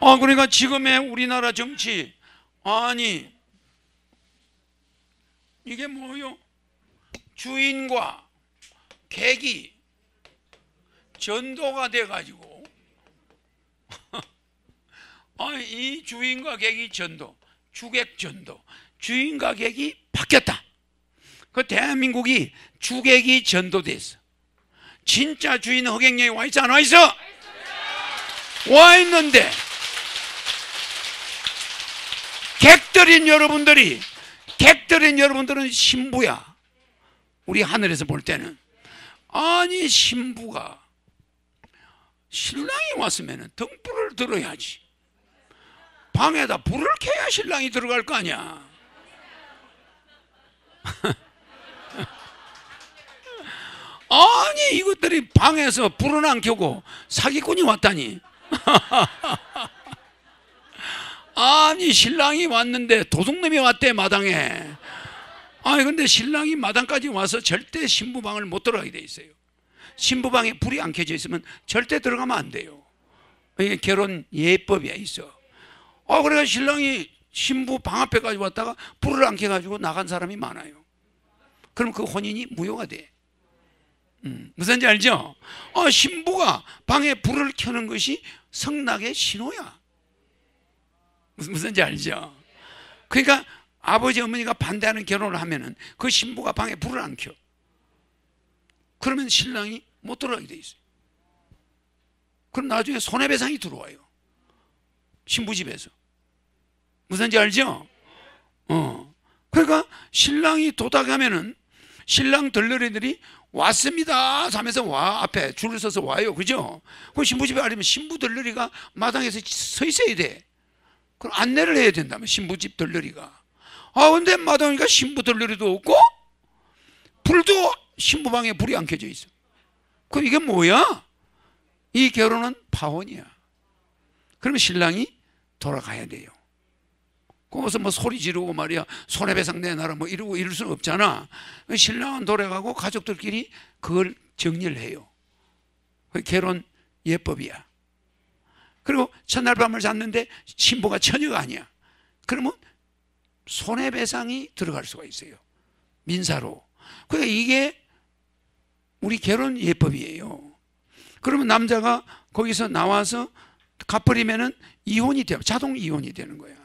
S2: 그러니까 지금의 우리나라 정치, 아니 이게 뭐요? 주인과 객이 전도가 돼가지고 이 주인과 객이 전도, 주객 전도, 주인과 객이 바뀌었다. 그 대한민국이 주객이 전도됐어. 진짜 주인 허경영이 와 있어, 안 와 있어? 와 있는데 객들인 여러분들은 신부야. 우리 하늘에서 볼 때는. 아니 신부가 신랑이 왔으면 등불을 들어야지. 방에다 불을 켜야 신랑이 들어갈 거 아니야. 아니 이것들이 방에서 불은 안 켜고 사기꾼이 왔다니. 아니 신랑이 왔는데 도둑놈이 왔대, 마당에. 아니 근데 신랑이 마당까지 와서 절대 신부방을 못 들어가게 돼 있어요. 신부방에 불이 안 켜져 있으면 절대 들어가면 안 돼요. 이게 결혼 예법이야 있어. 그래서 신랑이 신부 방 앞에까지 왔다가 불을 안 켜가지고 나간 사람이 많아요. 그럼 그 혼인이 무효가 돼. 무슨지 알죠? 신부가 방에 불을 켜는 것이 성낙의 신호야. 무슨지 알죠? 그러니까 아버지 어머니가 반대하는 결혼을 하면은 그 신부가 방에 불을 안 켜. 그러면 신랑이 못 들어가게 돼 있어요. 그럼 나중에 손해배상이 들어와요. 신부 집에서. 무슨지 알죠? 그러니까 신랑이 도착하면은 신랑 들러리들이 왔습니다 하면서 앞에 줄을 서서 와요. 그죠? 그 신부 집에 가려면 신부 들러리가 마당에서 서 있어야 돼. 그럼 안내를 해야 된다면 신부집 들러리가. 근데 마당이니까 신부 들러리도 없고 불도 신부방에 불이 안 켜져 있어. 그럼 이게 뭐야? 이 결혼은 파혼이야. 그러면 신랑이 돌아가야 돼요. 거기서 뭐 소리 지르고 말이야, 손해배상 내놔라 뭐 이러고 이럴 수는 없잖아. 신랑은 돌아가고 가족들끼리 그걸 정리를 해요. 결혼 예법이야. 그리고 첫날 밤을 잤는데 신부가 처녀가 아니야. 그러면 손해배상이 들어갈 수가 있어요. 민사로. 그러니까 이게 우리 결혼 예법이에요. 그러면 남자가 거기서 나와서 갚으려면은 이혼이 돼요. 자동 이혼이 되는 거야.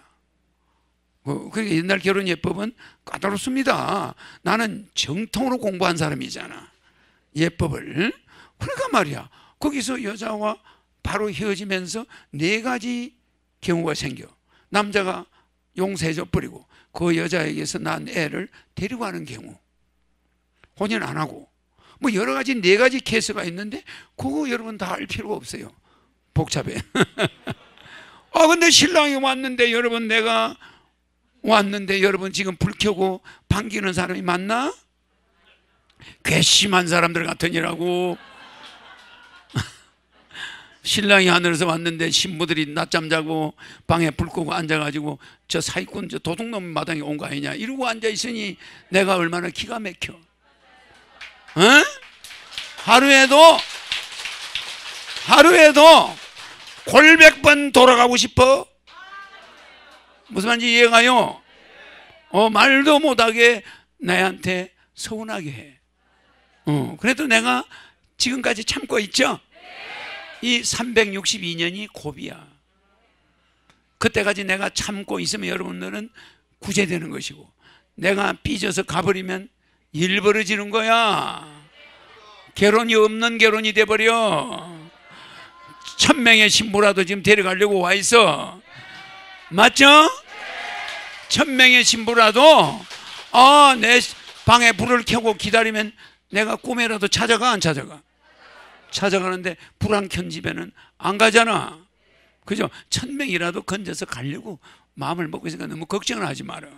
S2: 그러니까 옛날 결혼 예법은 까다롭습니다. 나는 정통으로 공부한 사람이잖아. 예법을. 그러니까 말이야. 거기서 여자와 바로 헤어지면서 4가지 경우가 생겨. 남자가 용서해줘 버리고 그 여자에게서 난 애를 데리고 가는 경우. 혼인 안 하고. 뭐 여러 가지 4가지 케이스가 있는데 그거 여러분 다 알 필요가 없어요. 복잡해. 근데 신랑이 왔는데 여러분, 내가 왔는데 여러분 지금 불 켜고 반기는 사람이 맞나? 괘씸한 사람들 같으니라고. 신랑이 하늘에서 왔는데 신부들이 낮잠 자고 방에 불 끄고 앉아가지고 저 사기꾼 저 도둑놈 마당에 온 거 아니냐 이러고 앉아있으니 내가 얼마나 기가 막혀. 하루에도 골백번 돌아가고 싶어. 무슨 말인지 이해가요? 말도 못하게 나한테 서운하게 해. 그래도 내가 지금까지 참고 있죠? 이 362년이 고비야. 그때까지 내가 참고 있으면 여러분들은 구제되는 것이고, 내가 삐져서 가버리면 일 벌어지는 거야. 결혼이 없는 결혼이 돼버려. 1000명의 신부라도 지금 데려가려고 와 있어. 맞죠? 1000명의 신부라도 내 방에 불을 켜고 기다리면 내가 꿈에라도 찾아가, 안 찾아가? 찾아가는데 불 안 켠 집에는 안 가잖아. 그죠? 1000명이라도 건져서 가려고 마음을 먹고 있으니까 너무 걱정을 하지 마라.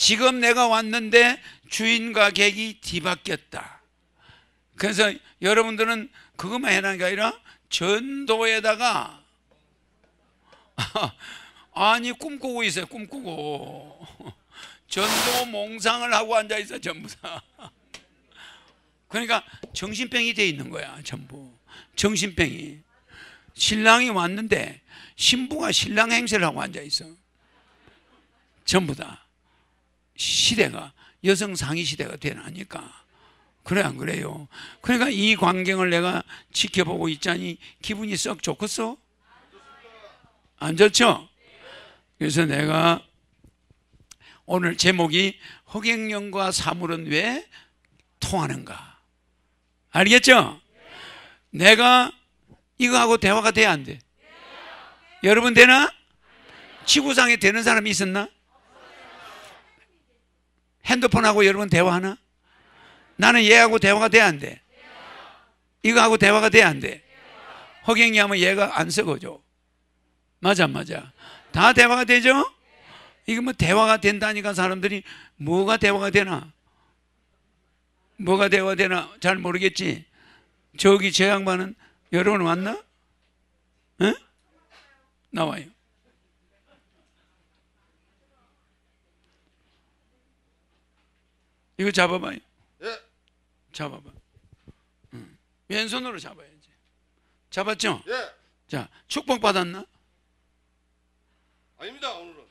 S2: 지금 내가 왔는데 주인과 객이 뒤바뀌었다. 그래서 여러분들은 그것만 해라는 게 아니라 전도에다가 아니 꿈꾸고 있어요. 꿈꾸고 전도 몽상을 하고 앉아 있어 전부 다. 그러니까 정신병이 돼 있는 거야 전부. 정신병이. 신랑이 왔는데 신부가 신랑 행세를 하고 앉아 있어. 전부 다. 시대가 여성 상위 시대가 되나니까. 그래 안 그래요? 그러니까 이 광경을 내가 지켜보고 있자니 기분이 썩 좋겠어? 안 좋죠? 그래서 내가 오늘 제목이 허경영과 사물은 왜 통하는가? 알겠죠? 내가 이거하고 대화가 돼야 안 돼? 여러분 되나? 지구상에 되는 사람이 있었나? 핸드폰하고 여러분 대화하나? 나는 얘하고 대화가 돼야 안 돼? 이거하고 대화가 돼야 안 돼? 허경이 하면 얘가 안 썩어져. 맞아 안 맞아? 다 대화가 되죠? 이거 뭐 대화가 된다니까 사람들이 뭐가 대화가 되나? 뭐가 대화가 되나 잘 모르겠지? 저기 저 양반은 여러분 왔나? 응? 나와요. 이거 잡아봐요.
S3: 예.
S2: 잡아봐. 왼손으로 잡아야지. 잡았죠?
S3: 예.
S2: 자, 축복 받았나?
S3: 아닙니다. 오늘은.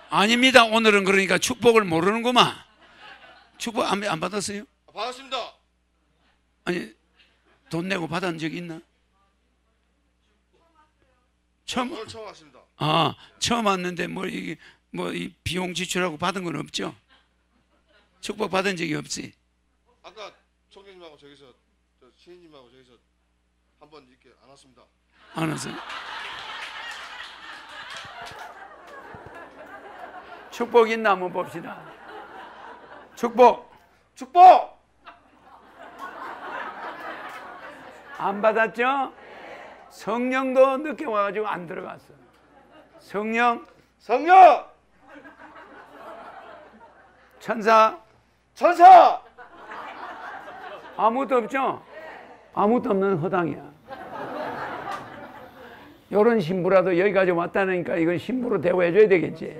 S2: 아닙니다. 오늘은 그러니까 축복을 모르는구만. 축복 안 받았어요?
S3: 받았습니다.
S2: 아니, 돈 내고 받은 적이 있나? 처음.
S3: 오늘 처음 왔습니다.
S2: 아, 처음 왔는데 이 비용 지출하고 받은 건 없죠? 축복 받은 적이 없지?
S3: 아까 총장님하고 저기서 시인님하고 저기서 한번 이렇게 안 왔습니다.
S2: 안 왔어요? 축복 있나 한번 봅시다. 축복 안 받았죠? 성령도 늦게 와가지고 안 들어갔어. 성령 천사 아무것도 없죠? 아무것도 없는 허당이야. 요런 신부라도 여기까지 왔다니까 이건 신부로 대우해줘야 되겠지.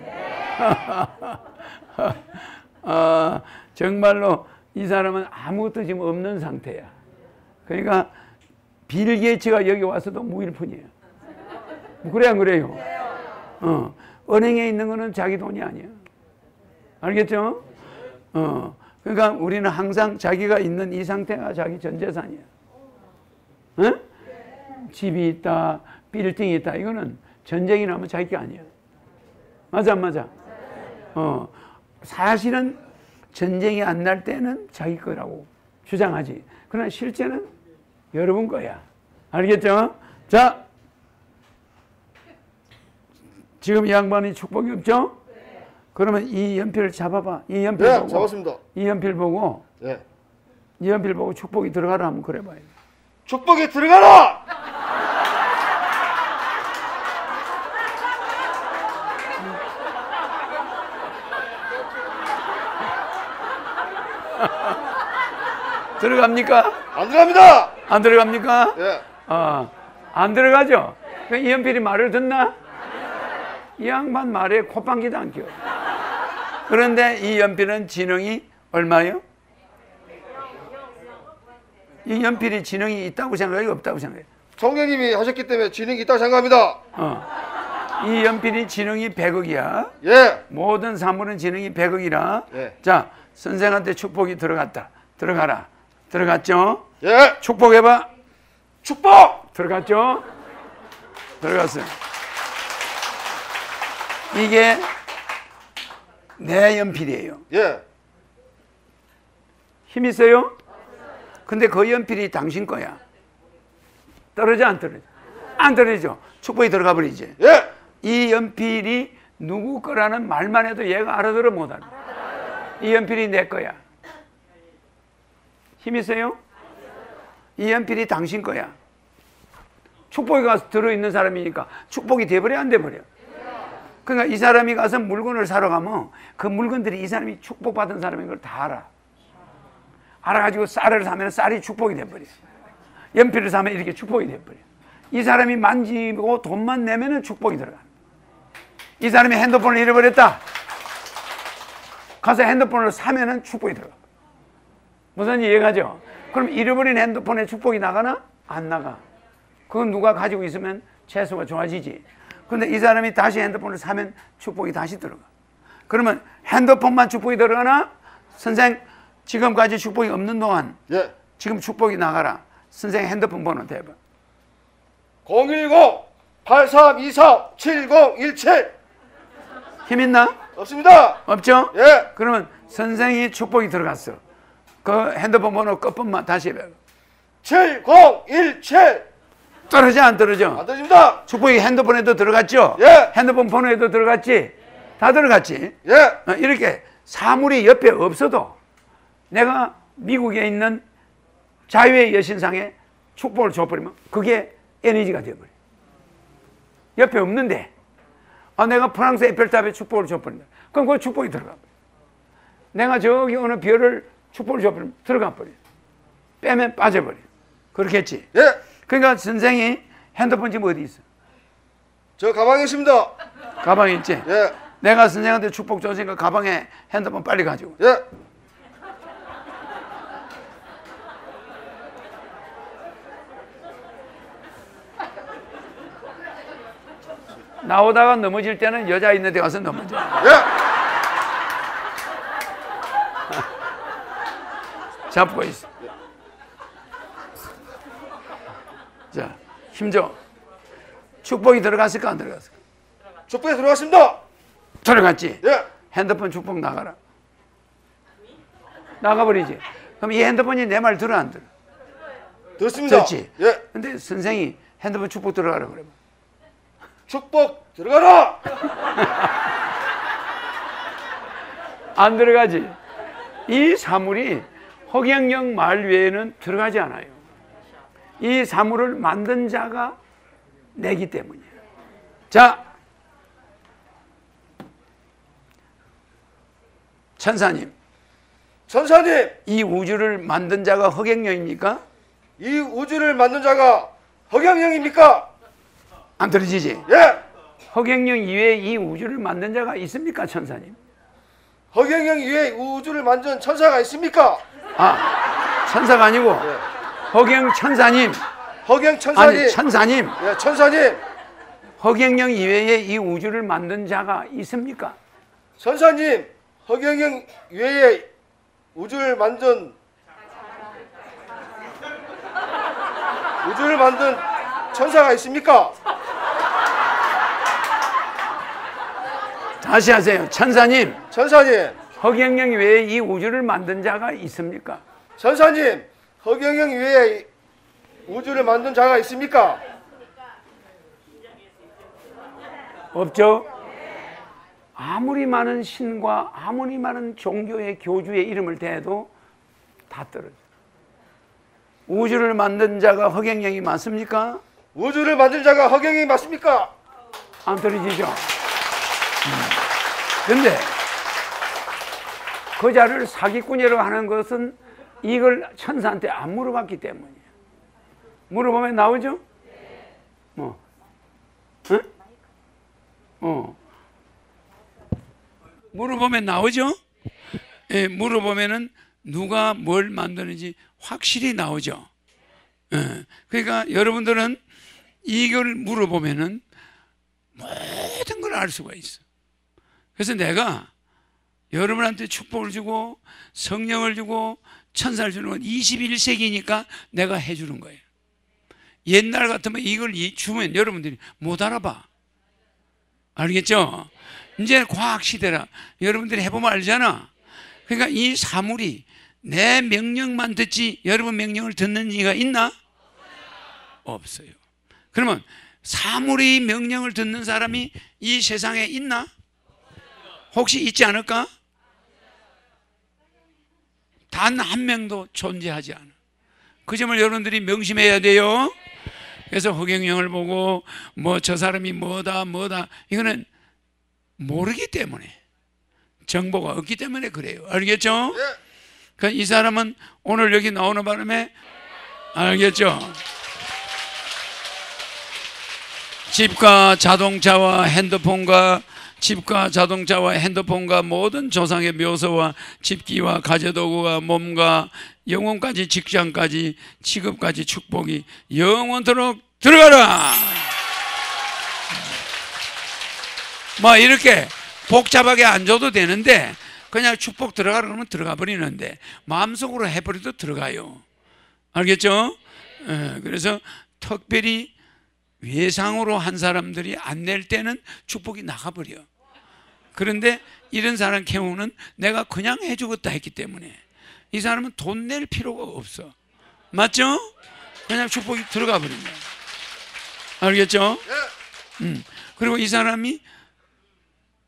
S2: 정말로 이 사람은 아무것도 지금 없는 상태야. 그러니까 빌 게이츠가 여기 와서도 무일푼이에요. 그래 안 그래요? 은행에 있는 거는 자기 돈이 아니야. 알겠죠? 그러니까 우리는 항상 자기가 있는 이 상태가 자기 전 재산이야. 응? 집이 있다, 빌딩이 있다. 이거는 전쟁이 나면 자기 게 아니야. 맞아 안 맞아? 사실은 전쟁이 안 날 때는 자기 거라고 주장하지. 그러나 실제는 여러분 거야. 알겠죠? 자, 지금 이 양반이 축복이 없죠? 그러면 이 연필을 잡아봐. 이 연필
S3: 네,
S2: 보고.
S3: 잡았습니다.
S2: 이 연필 보고.
S3: 네.
S2: 이 연필 보고 축복이 들어가라 한번 그래봐요.
S3: 축복이 들어가라.
S2: 들어갑니까?
S3: 안 들어갑니다.
S2: 안 들어갑니까?
S3: 예.
S2: 안 들어가죠? 이 연필이 말을 듣나? 이 양반 말에 콧방귀도 안 껴. 그런데 이 연필은 지능이 얼마요? 이 연필이 지능이 있다고 생각해요? 없다고 생각해요?
S3: 총장님이 하셨기 때문에 지능이 있다고 생각합니다.
S2: 이 연필이 지능이 100억이야.
S3: 예.
S2: 모든 사물은 지능이 100억이라.
S3: 예.
S2: 자, 선생한테 축복이 들어갔다. 들어가라. 들어갔죠?
S3: 예.
S2: 축복해봐.
S3: 축복.
S2: 들어갔죠? 들어갔어요. 이게 내 연필이에요.
S3: 예.
S2: 힘 있어요? 근데 그 연필이 당신 거야. 떨어져 안 떨어져? 안 떨어지죠. 축복이 들어가 버리지.
S3: 예.
S2: 이 연필이 누구 거라는 말만 해도 얘가 알아들어 못하는. 이 연필이 내 거야. 힘 있어요? 이 연필이 당신 거야. 축복이 가서 들어있는 사람이니까 축복이 돼버려 안 돼버려? 그러니까 이 사람이 가서 물건을 사러 가면 그 물건들이 이 사람이 축복받은 사람인 걸 다 알아. 알아가지고 쌀을 사면 쌀이 축복이 돼버려. 연필을 사면 이렇게 축복이 돼버려. 이 사람이 만지고 돈만 내면 축복이 들어가. 이 사람이 핸드폰을 잃어버렸다. 가서 핸드폰을 사면 축복이 들어가. 무슨 이해가죠? 그럼 잃어버린 핸드폰에 축복이 나가나? 안 나가. 그건 누가 가지고 있으면 채소가 좋아지지. 근데 이 사람이 다시 핸드폰을 사면 축복이 다시 들어가. 그러면 핸드폰만 축복이 들어가나? 선생, 지금까지 축복이 없는 동안
S3: 예.
S2: 지금 축복이 나가라. 선생 핸드폰 번호 대봐.
S3: 010-8324-7017.
S2: 힘 있나?
S3: 없습니다.
S2: 없죠?
S3: 예.
S2: 그러면 선생이 축복이 들어갔어. 그 핸드폰 번호 끝번만 다시 해봐.
S3: 7017.
S2: 떨어져 안 떨어져?
S3: 안 되십니다.
S2: 축복이 핸드폰에도 들어갔죠?
S3: 예.
S2: 핸드폰 번호에도 들어갔지? 다 들어갔지?
S3: 예.
S2: 이렇게 사물이 옆에 없어도 내가 미국에 있는 자유의 여신상에 축복을 줘버리면 그게 에너지가 되어버려. 옆에 없는데 내가 프랑스 에펠탑에 축복을 줘버린다. 그럼 그 축복이 들어가 버려. 내가 저기 어느 별을 축복을 줘버리면 들어가 버려. 빼면 빠져버려. 그렇겠지?
S3: 예.
S2: 그러니까 선생이 핸드폰 지금 어디 있어?
S3: 저 가방에 있습니다.
S2: 가방에 있지?
S3: 예.
S2: 내가 선생한테 축복 줬으니까 가방에 핸드폰 빨리 가지고.
S3: 예.
S2: 나오다가 넘어질 때는 여자 있는 데 가서 넘어져.
S3: 예.
S2: 잡고 있어. 자, 힘줘. 축복이 들어갔을까 안 들어갔을까?
S3: 축복에 들어갔습니다.
S2: 들어갔지?
S3: 예.
S2: 핸드폰 축복 나가라. 나가버리지. 그럼 이 핸드폰이 내 말 들어 안 들어?
S3: 들었습니다.
S2: 듣지?
S3: 예.
S2: 근데 선생이 핸드폰 축복 들어가라 그러면
S3: 축복 들어가라.
S2: 안 들어가지. 이 사물이 허경영 말 외에는 들어가지 않아요. 이 사물을 만든 자가 내기 때문이에요. 자, 천사님,
S3: 천사님,
S2: 이 우주를 만든 자가 허경영입니까?
S3: 이 우주를 만든 자가 허경영입니까?
S2: 안 들어지지?
S3: 예.
S2: 허경영 이외에 이 우주를 만든 자가 있습니까, 천사님?
S3: 허경영 이외에 우주를 만든 천사가 있습니까?
S2: 천사가 아니고
S3: 예.
S2: 허경 천사님.
S3: 허경 천사님.
S2: 아니, 천사님.
S3: 예, 천사님.
S2: 허경영 이외에 이 우주를 만든 자가 있습니까?
S3: 천사님, 허경영 이외에 우주를 만든 천사가 있습니까?
S2: 다시 하세요. 천사님,
S3: 천사님,
S2: 허경영 외에 이 우주를 만든 자가 있습니까?
S3: 천사님, 허경영 이외에 우주를 만든 자가 있습니까?
S2: 없죠? 아무리 많은 신과 아무리 많은 종교의 교주의 이름을 대도 다 떨어져. 우주를 만든 자가 허경영이 맞습니까?
S3: 우주를 만든 자가 허경영이 맞습니까?
S2: 안 떨어지죠? 근데 그 자를 사기꾼이라고 하는 것은 이걸 천사한테 안 물어봤기 때문이에요. 물어보면 나오죠? 뭐? 응? 물어보면 나오죠? 예, 물어보면은 누가 뭘 만드는지 확실히 나오죠. 예, 그러니까 여러분들은 이걸 물어보면은 모든 걸 알 수가 있어. 그래서 내가 여러분한테 축복을 주고 성령을 주고 천사를 주는 건 21세기니까 내가 해주는 거예요. 옛날 같으면 이걸 주면 여러분들이 못 알아봐. 알겠죠? 이제 과학 시대라. 여러분들이 해보면 알잖아. 그러니까 이 사물이 내 명령만 듣지 여러분 명령을 듣는 이가 있나? 없어요. 그러면 사물이 명령을 듣는 사람이 이 세상에 있나? 혹시 있지 않을까? 단 한 명도 존재하지 않아. 그 점을 여러분들이 명심해야 돼요. 그래서 허경영을 보고 뭐 저 사람이 뭐다 이거는 모르기 때문에, 정보가 없기 때문에 그래요. 알겠죠?
S3: 예.
S2: 그러니까 이 사람은 오늘 여기 나오는 바람에, 알겠죠? 집과 자동차와 핸드폰과 모든 조상의 묘소와 집기와 가재도구와 몸과 영혼까지, 직장까지, 직업까지 축복이 영원토록 들어가라. 뭐 이렇게 복잡하게 안 줘도 되는데 그냥 축복 들어가라 그러면 들어가 버리는데 마음속으로 해버려도 들어가요. 알겠죠? 그래서 특별히 외상으로 한 사람들이 안 낼 때는 축복이 나가버려. 그런데 이런 사람 경우는 내가 그냥 해주겠다 했기 때문에 이 사람은 돈 낼 필요가 없어. 맞죠? 그냥 축복이 들어가 버린다. 알겠죠? 그리고 이 사람이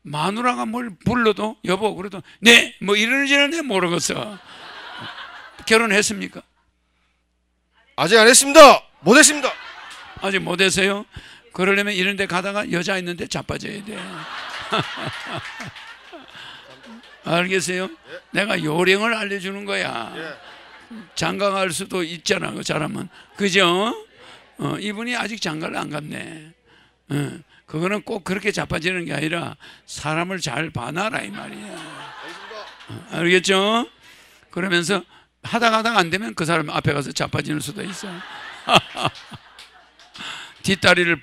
S2: 마누라가 뭘 불러도 여보 그래도 네 뭐 이러는지는 모르겠어. 결혼했습니까?
S3: 아직 안 했습니다. 못 했습니다.
S2: 아직 못했어요? 그러려면 이런 데 가다가 여자 있는데 자빠져야 돼. 알겠어요? 내가 요령을 알려주는 거야. 장가갈 수도 있잖아, 그 사람은. 그죠? 이분이 아직 장가를 안 갔네. 그거는 꼭 그렇게 자빠지는 게 아니라 사람을 잘 봐놔라 이 말이야. 알겠죠? 그러면서 하다가 안 되면 그 사람 앞에 가서 자빠지는 수도 있어. 뒷다리를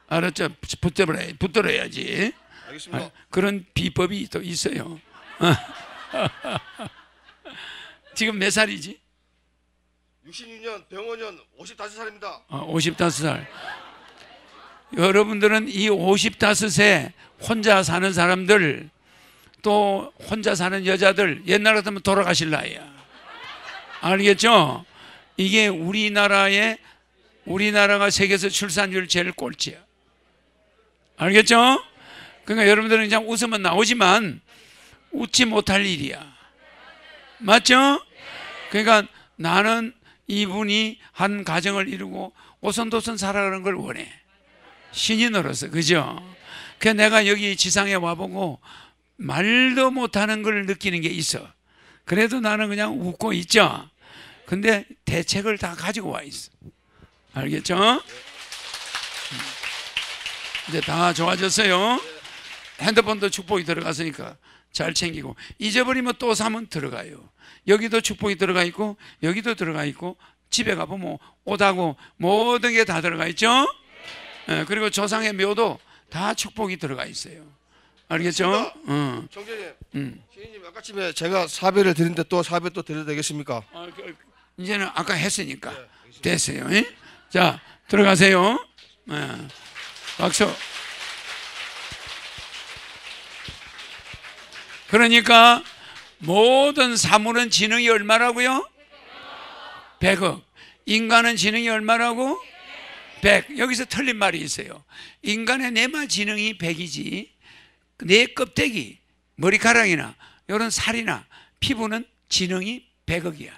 S2: 알았죠? 붙들어야지.
S3: 알겠습니다.
S2: 그런 비법이 또 있어요. 지금 몇 살이지?
S3: 66년 병원년 55살입니다.
S2: 55살. 여러분들은 이 55세 혼자 사는 사람들, 또 혼자 사는 여자들 옛날 같으면 돌아가실 나이야. 알겠죠? 이게 우리나라가 세계에서 출산율 제일 꼴찌야. 알겠죠? 그러니까 여러분들은 그냥 웃으면 나오지만 웃지 못할 일이야. 맞죠? 그러니까 나는 이분이 한 가정을 이루고 오손도손 살아가는 걸 원해. 신인으로서. 그죠? 그래서 내가 여기 지상에 와보고 말도 못하는 걸 느끼는 게 있어. 그래도 나는 그냥 웃고 있죠. 근데 대책을 다 가지고 와 있어. 알겠죠? 이제 다 좋아졌어요. 핸드폰도 축복이 들어갔으니까 잘 챙기고, 잊어버리면 또 사면 들어가요. 여기도 축복이 들어가 있고 여기도 들어가 있고 집에 가보면 옷하고 모든 게 다 들어가 있죠. 그리고 조상의 묘도 다 축복이 들어가 있어요. 알겠죠?
S3: 총재님, 시인님 아까쯤에 제가 사배를 드린데 또 사배 또 드려도 되겠습니까?
S2: 이제는 아까 했으니까 됐어요. 자, 들어가세요. 박수. 그러니까 모든 사물은 지능이 얼마라고요? 100억. 인간은 지능이 얼마라고? 100. 여기서 틀린 말이 있어요. 인간의 내마 지능이 100이지 내 껍데기, 머리카락이나 이런 살이나 피부는 지능이 100억이야.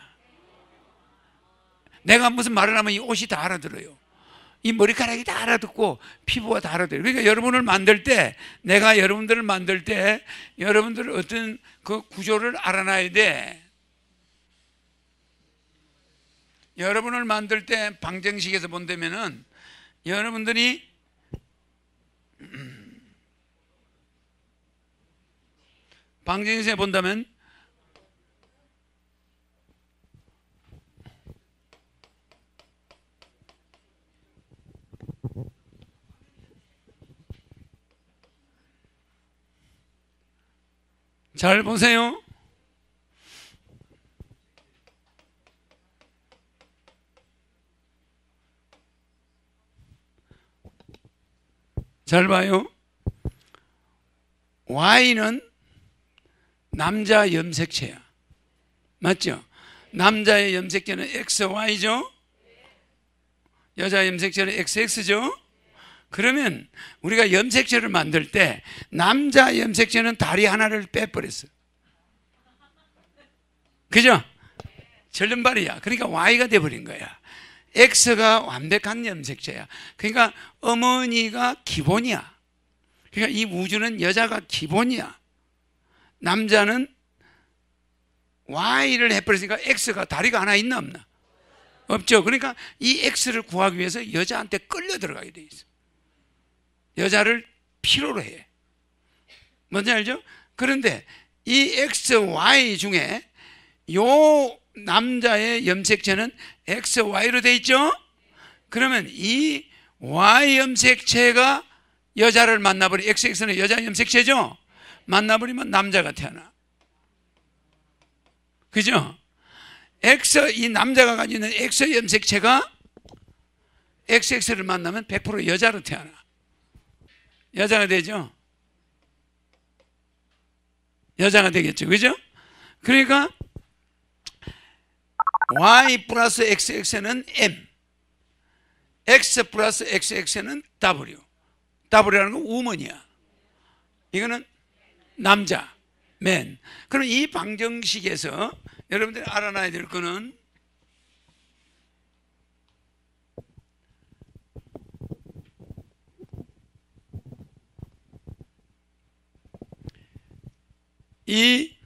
S2: 내가 무슨 말을 하면 이 옷이 다 알아들어요. 이 머리카락이 다 알아듣고 피부가 다 알아들어요. 그러니까 여러분을 만들 때, 내가 여러분들을 만들 때 여러분들 어떤 그 구조를 알아놔야 돼. 여러분을 만들 때 방정식에서 본다면은 여러분들이 방정식에 본다면 잘 보세요. 잘 봐요. Y는 남자 염색체야. 맞죠? 남자의 염색체는 XY죠? 여자 염색체는 XX죠? 그러면 우리가 염색체를 만들 때 남자 염색체는 다리 하나를 빼버렸어. 그죠? 절름발이야. 그러니까 Y가 돼버린 거야. X가 완벽한 염색체야. 그러니까 어머니가 기본이야. 그러니까 이 우주는 여자가 기본이야. 남자는 Y를 해버렸으니까 X가 다리가 하나 있나 없나? 없죠. 그러니까 이 X를 구하기 위해서 여자한테 끌려 들어가게 돼 있어. 여자를 필요로 해. 뭔지 알죠? 그런데 이 XY 중에 요 남자의 염색체는 XY로 돼 있죠? 그러면 이 Y 염색체가 여자를 만나버리, XX는 여자 염색체죠? 만나버리면 남자가 태어나. 그죠? 이 남자가 가지고 있는 X 염색체가 XX를 만나면 100% 여자로 태어나. 여자가 되죠? 여자가 되겠죠. 그죠? 그러니까 Y 플러스 XX는 M, X 플러스 XX는 W. W라는 건 우먼이야. 이거는 남자, 맨. 그럼 이 방정식에서 여러분들이 알아놔야 될 거는 이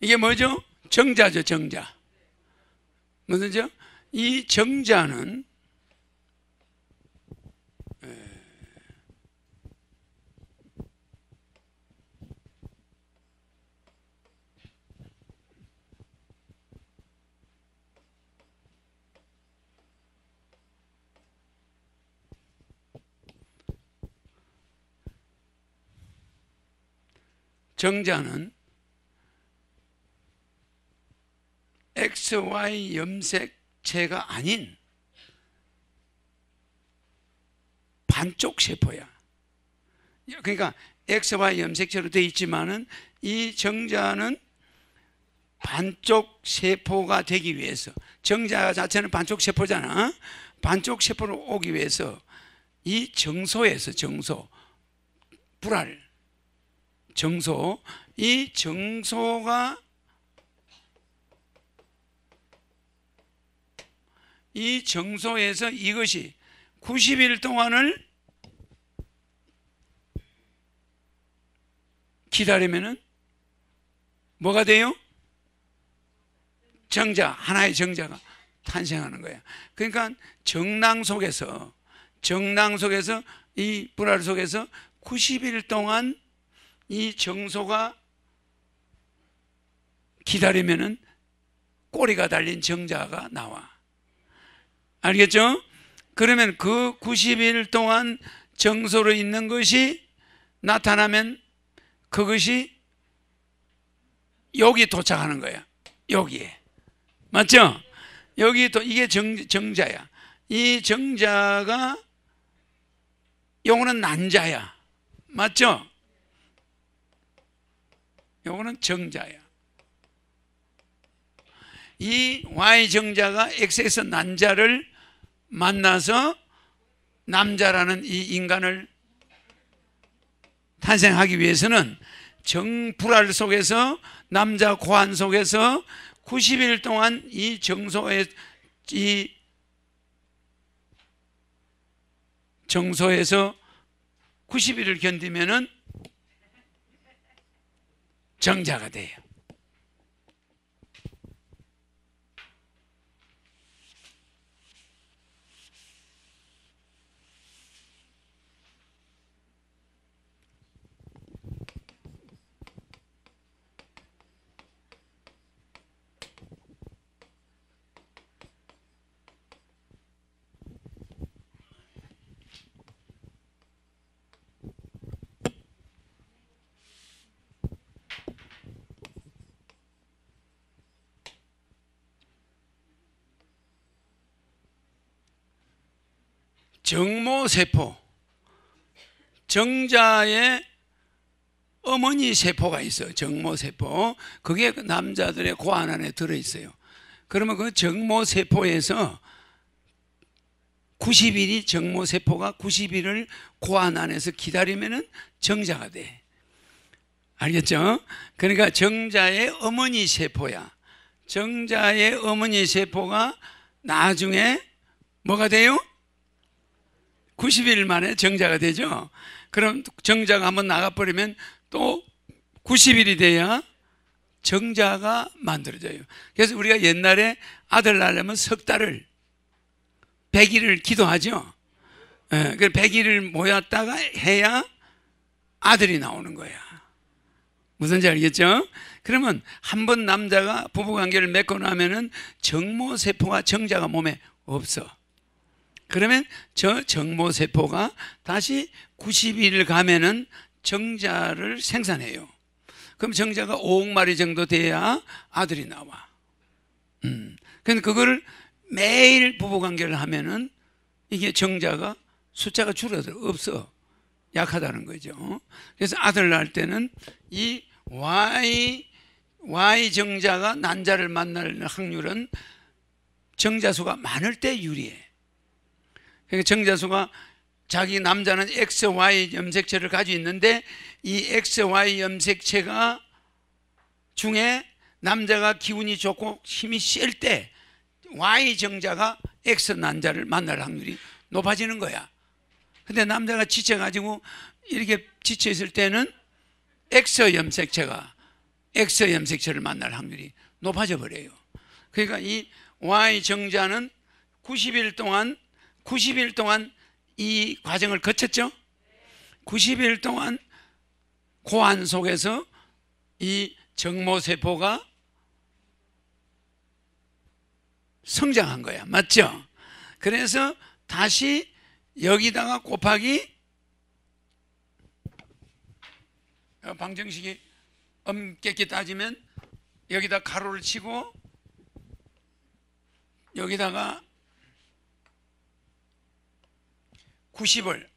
S2: 이게 뭐죠? 정자죠, 정자. 무슨죠? 이 정자는 정자는 XY 염색체가 아닌 반쪽 세포야. 그러니까 XY 염색체로 되어 있지만은 이 정자는 반쪽 세포가 되기 위해서, 정자 자체는 반쪽 세포잖아. 반쪽 세포로 오기 위해서 이 정소에서, 불알, 정소, 이 정소가 이 정소에서 이것이 90일 동안을 기다리면은 뭐가 돼요? 정자, 하나의 정자가 탄생하는 거야. 그러니까 정낭 속에서 이 불알 속에서 90일 동안 이 정소가 기다리면은 꼬리가 달린 정자가 나와. 알겠죠? 그러면 그 90일 동안 정소로 있는 것이 나타나면 그것이 여기 도착하는 거야. 여기에. 맞죠? 여기 또 이게 정자야. 이 정자가 요거는 난자야. 맞죠? 요거는 정자야. 이 Y 정자가 XX 난자를 만나서 남자라는 이 인간을 탄생하기 위해서는 정불알 속에서, 남자 고환 속에서 90일 동안 이 정소에, 이 정소에서 90일을 견디면은 정자가 돼요. 정모세포, 정자의 어머니 세포가 있어요. 정모세포. 그게 남자들의 고안 안에 들어있어요. 그러면 그 정모세포에서 90일이 정모세포가 90일을 고안 안에서 기다리면은 정자가 돼. 알겠죠? 그러니까 정자의 어머니 세포야. 정자의 어머니 세포가 나중에 뭐가 돼요? 90일 만에 정자가 되죠. 그럼 정자가 한번 나가버리면 또 90일이 돼야 정자가 만들어져요. 그래서 우리가 옛날에 아들 낳으려면 석 달을 100일을 기도하죠. 예, 그 100일을 모였다가 해야 아들이 나오는 거야. 무슨지 알겠죠? 그러면 한 번 남자가 부부관계를 맺고 나면은 정모세포가 정자가 몸에 없어. 그러면 저 정모세포가 다시 90일을 가면은 정자를 생산해요. 그럼 정자가 5억 마리 정도 돼야 아들이 나와. 근데 그거를 매일 부부관계를 하면은 이게 정자가 숫자가 줄어들어. 없어. 약하다는 거죠. 그래서 아들 낳을 때는 이 Y 정자가 난자를 만날 확률은 정자수가 많을 때 유리해. 그러니까 정자수가 자기 남자는 XY 염색체를 가지고 있는데 이 XY 염색체가 중에 남자가 기운이 좋고 힘이 셀 때 Y 정자가 X 난자를 만날 확률이 높아지는 거야. 근데 남자가 지쳐가지고 이렇게 지쳐있을 때는 X 염색체를 만날 확률이 높아져 버려요. 그러니까 이 Y 정자는 90일 동안 이 과정을 거쳤죠. 90일 동안 고안 속에서 이 정모세포가 성장한 거야. 맞죠? 그래서 다시 여기다가 곱하기 방정식이 엄격히 따지면 여기다 가로를 치고 여기다가 90을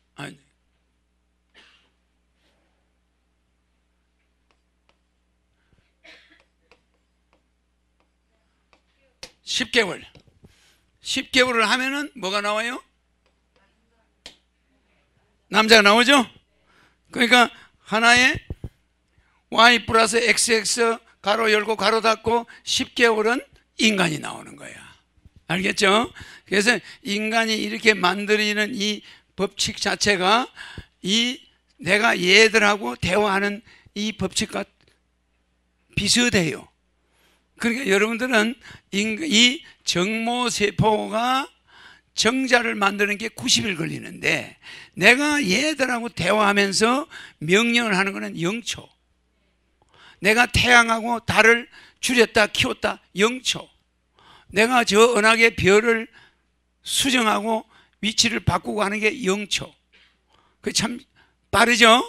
S2: 10개월을 하면은 뭐가 나와요? 남자가 나오죠? 그러니까 하나에 Y 플러스 XX 가로 열고 가로 닫고 10개월은 인간이 나오는 거야. 알겠죠? 그래서 인간이 이렇게 만들어지는 이 법칙 자체가 이 내가 얘들하고 대화하는 이 법칙과 비슷해요. 그러니까 여러분들은 이 정모세포가 정자를 만드는 게 90일 걸리는데 내가 얘들하고 대화하면서 명령을 하는 것은 0초. 내가 태양하고 달을 줄였다 키웠다 0초. 내가 저 은하계 별을 수정하고 위치를 바꾸고 하는 게 0초. 그 참 빠르죠?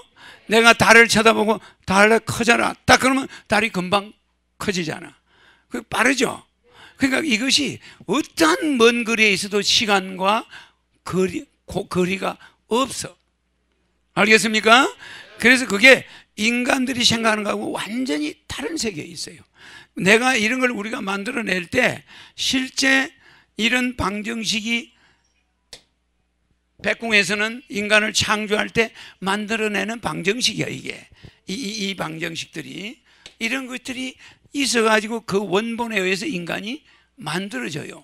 S2: 내가 달을 쳐다보고 달을 커져라 딱 그러면 달이 금방 커지잖아. 그 빠르죠? 그러니까 이것이 어떠한 먼 거리에 있어도 시간과 거리가 없어. 알겠습니까? 그래서 그게 인간들이 생각하는 거하고 완전히 다른 세계에 있어요. 내가 이런 걸 우리가 만들어낼 때 실제 이런 방정식이 백궁에서는 인간을 창조할 때 만들어내는 방정식이야. 이게 이 방정식들이 이런 것들이 있어가지고 그 원본에 의해서 인간이 만들어져요.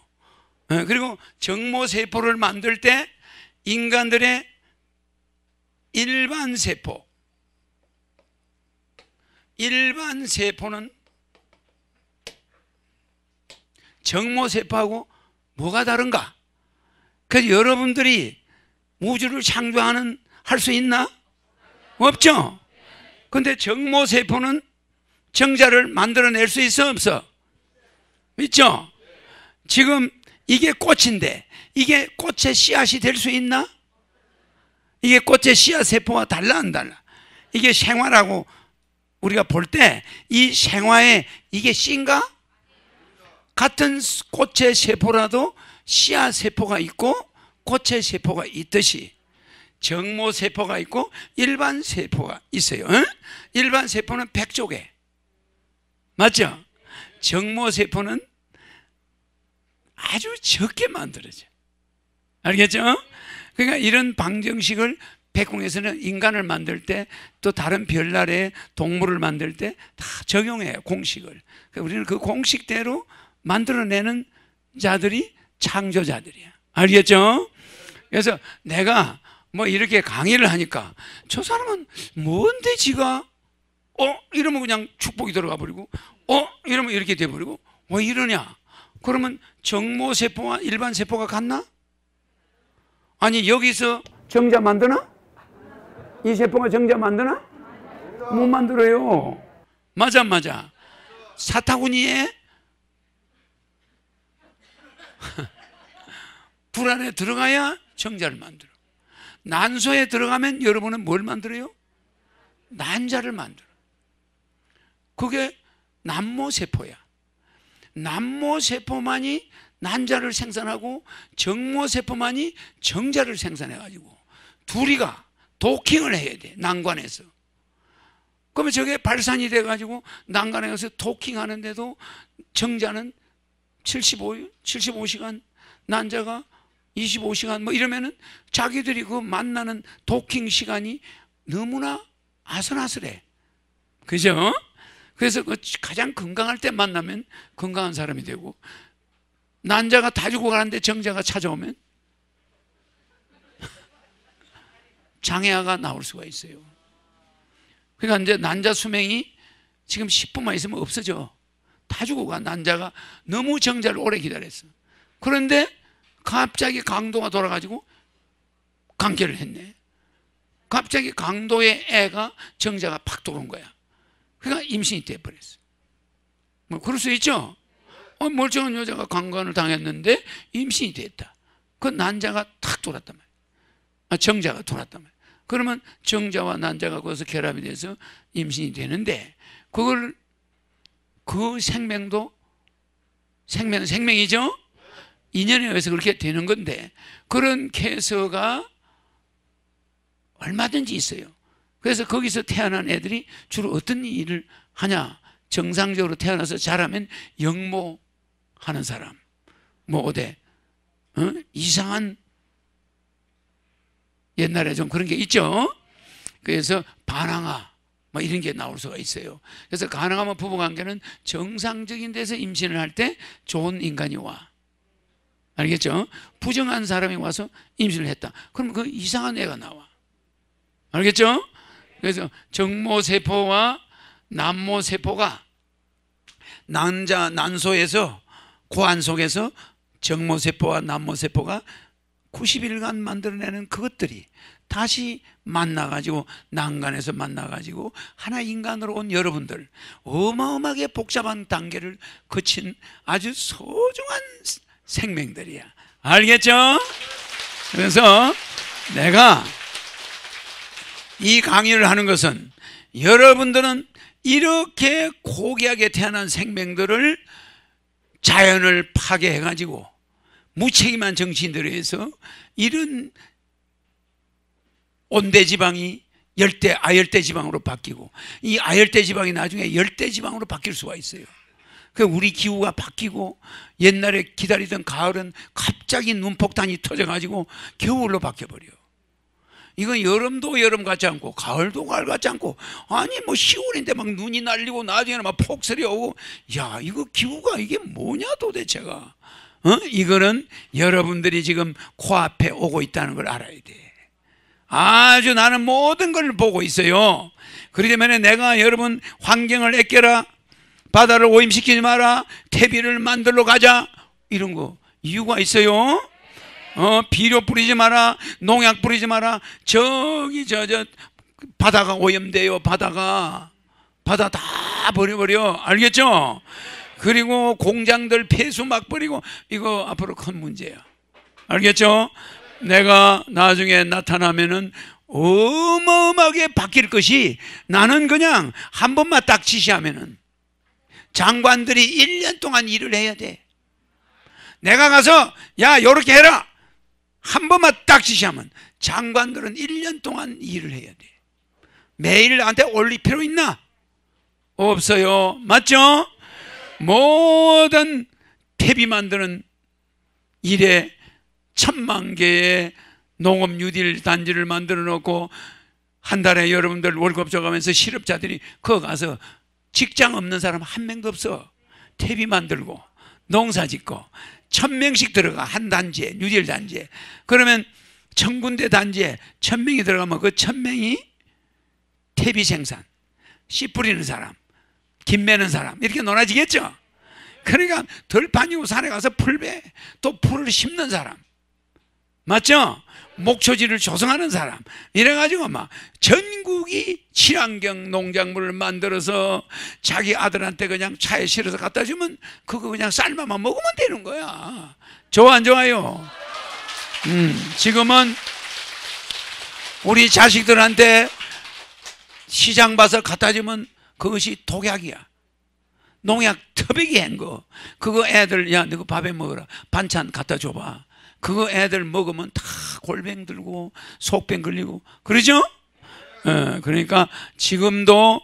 S2: 그리고 정모세포를 만들 때 인간들의 일반 세포는 정모세포하고 뭐가 다른가? 그래서 여러분들이 우주를 창조하는 할 수 있나? 없죠? 근데 정모세포는 정자를 만들어낼 수 있어 없어? 있죠? 지금 이게 꽃인데 이게 꽃의 씨앗이 될 수 있나? 이게 꽃의 씨앗 세포와 달라 안 달라? 이게 생화라고 우리가 볼 때 이 생화에 이게 씨인가? 같은 꽃의 세포라도 씨앗 세포가 있고 꽃의 세포가 있듯이 정모 세포가 있고 일반 세포가 있어요. 응? 일반 세포는 100조개 맞죠? 정모 세포는 아주 적게 만들어져. 알겠죠? 그러니까 이런 방정식을 백궁에서는 인간을 만들 때 또 다른 별나라의 동물을 만들 때 다 적용해요, 공식을. 그러니까 우리는 그 공식대로 만들어내는 자들이 창조자들이야. 알겠죠? 그래서 내가 뭐 이렇게 강의를 하니까 저 사람은 뭔데 지가 이러면 그냥 축복이 들어가 버리고 이러면 이렇게 돼버리고 왜 이러냐? 그러면 정모세포와 일반 세포가 같나? 아니 여기서 정자 만드나? 이 세포가 정자 만드나? 못 만들어요. 맞아. 사타구니에 불 안에 들어가야 정자를 만들어. 난소에 들어가면 여러분은 뭘 만들어요? 난자를 만들어. 그게 남모세포야. 남모세포만이 난자를 생산하고 정모세포만이 정자를 생산해가지고 둘이가 도킹을 해야 돼, 난관에서. 그러면 저게 발산이 돼가지고 난간에 가서 도킹하는데도 정자는 75시간, 난자가 25시간 뭐 이러면은 자기들이 그 만나는 도킹 시간이 너무나 아슬아슬해. 그죠? 그래서 그 가장 건강할 때 만나면 건강한 사람이 되고, 난자가 다 죽어가는데 정자가 찾아오면 장애아가 나올 수가 있어요. 그러니까 이제 난자 수명이 지금 10분만 있으면 없어져. 다 죽어가. 난자가 너무 정자를 오래 기다렸어. 그런데 갑자기 강도가 돌아가지고 강계를 했네. 갑자기 강도의 애가 정자가 팍 들어온 거야. 그러니까 임신이 돼버렸어. 뭐 그럴 수 있죠. 멀쩡한 여자가 강간을 당했는데 임신이 됐다. 그 난자가 탁 돌았단 말이야. 정자가 돌았단 말이야. 그러면 정자와 난자가 거기서 결합이 돼서 임신이 되는데, 그걸 그 생명도 생명이죠. 인연에 의해서 그렇게 되는 건데, 그런 케이스가 얼마든지 있어요. 그래서 거기서 태어난 애들이 주로 어떤 일을 하냐? 정상적으로 태어나서 자라면 영모하는 사람, 뭐 어디 이상한, 옛날에 좀 그런 게 있죠. 그래서 반항아 뭐 이런 게 나올 수가 있어요. 그래서 가능하면 부부관계는 정상적인 데서 임신을 할 때 좋은 인간이 와. 알겠죠? 부정한 사람이 와서 임신을 했다. 그럼 그 이상한 애가 나와. 알겠죠? 그래서 정모세포와 남모세포가 난소에서, 고안 속에서 정모세포와 남모세포가 90일간 만들어내는 그것들이 다시 만나가지고, 난간에서 만나가지고 하나 인간으로 온 여러분들, 어마어마하게 복잡한 단계를 거친 아주 소중한 생명들이야. 알겠죠? 그래서 내가 이 강의를 하는 것은, 여러분들은 이렇게 고귀하게 태어난 생명들을 자연을 파괴해가지고 무책임한 정치인들에 의해서 이런 온대지방이 아열대지방으로 바뀌고, 이 아열대지방이 나중에 열대지방으로 바뀔 수가 있어요. 우리 기후가 바뀌고, 옛날에 기다리던 가을은 갑자기 눈폭탄이 터져가지고 겨울로 바뀌어버려. 이건 여름도 여름 같지 않고 가을도 가을 같지 않고, 아니 뭐 10월인데 막 눈이 날리고 나중에는 막 폭설이 오고, 야 이거 기후가 이게 뭐냐 도대체가. 이거는 여러분들이 지금 코앞에 오고 있다는 걸 알아야 돼. 아주 나는 모든 걸 보고 있어요. 그렇기 때문에 내가 여러분 환경을 아껴라, 바다를 오염시키지 마라, 퇴비를 만들러 가자, 이런 거 이유가 있어요. 비료 뿌리지 마라, 농약 뿌리지 마라. 저기 저 바다가 오염돼요. 바다 다 버려버려. 알겠죠? 그리고 공장들 폐수 막 버리고, 이거 앞으로 큰 문제야. 알겠죠? 내가 나중에 나타나면은 어마어마하게 바뀔 것이, 나는 그냥 한 번만 딱 지시하면은 장관들이 1년 동안 일을 해야 돼. 내가 가서 야 요렇게 해라 한 번만 딱 지시하면 장관들은 1년 동안 일을 해야 돼. 매일 나한테 올릴 필요 있나? 없어요. 맞죠? 모든 퇴비 만드는 일에 1,000만 개의 농업 뉴딜 단지를 만들어 놓고 한 달에 여러분들 월급 줘가면서 실업자들이 거기 가서 직장 없는 사람 한 명도 없어. 퇴비 만들고 농사 짓고 1,000명씩 들어가. 한 단지에, 뉴딜 단지에. 그러면 1,000군데 단지에 1,000명이 들어가면 그 1,000명이 퇴비 생산, 씨 뿌리는 사람, 김 매는 사람 이렇게 놀아지겠죠. 그러니까 들판이고 산에 가서 풀베, 또 풀을 심는 사람, 맞죠? 목초지를 조성하는 사람, 이래가지고 막 전국이 친환경 농작물을 만들어서 자기 아들한테 그냥 차에 실어서 갖다 주면 그거 그냥 삶아만 먹으면 되는 거야. 좋아 안 좋아요? 지금은 우리 자식들한테 시장 봐서 갖다 주면 그것이 독약이야. 농약 터베기 한 거. 그거 애들, 야, 너그 밥에 먹어라. 반찬 갖다 줘봐. 그거 애들 먹으면 다 골병 들고 속병 걸리고 그러죠? 그러니까 지금도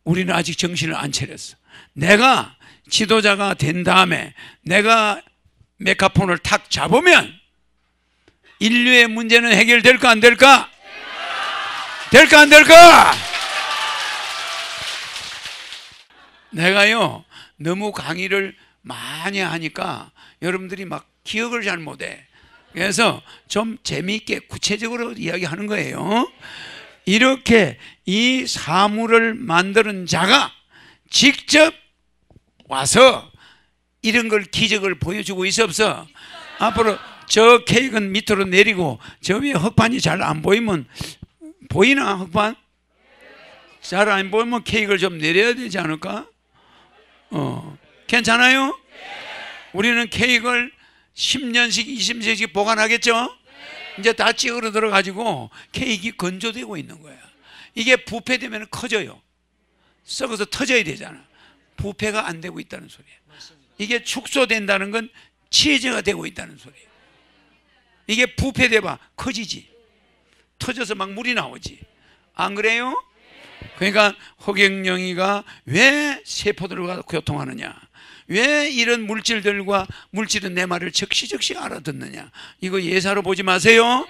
S2: 우리는 아직 정신을 안 차렸어. 내가 지도자가 된 다음에 내가 메가폰을 탁 잡으면 인류의 문제는 해결될까 안 될까? 될까 안 될까? 내가요 너무 강의를 많이 하니까 여러분들이 막 기억을 잘 못해. 그래서 좀 재미있게 구체적으로 이야기하는 거예요. 이렇게 이 사물을 만드는 자가 직접 와서 이런 걸 기적을 보여주고 있어 없어? 앞으로 저 케이크는 밑으로 내리고 저 위에 흑판이 잘 안 보이면, 보이나 흑판? 잘 안 보이면 케이크를 좀 내려야 되지 않을까? 괜찮아요? 우리는 케이크를 10년씩 20년씩 보관하겠죠? 이제 다 찌그러들어 가지고 케이크 건조되고 있는 거야. 이게 부패되면 커져요. 썩어서 터져야 되잖아. 부패가 안 되고 있다는 소리야. 이게 축소된다는 건 치해제가 되고 있다는 소리야. 이게 부패돼봐 커지지. 터져서 막 물이 나오지. 안 그래요? 그러니까 허경영이가 왜 세포들과 교통하느냐, 왜 이런 물질들과 물질은 내 말을 적시적시 알아듣느냐, 이거 예사로 보지 마세요.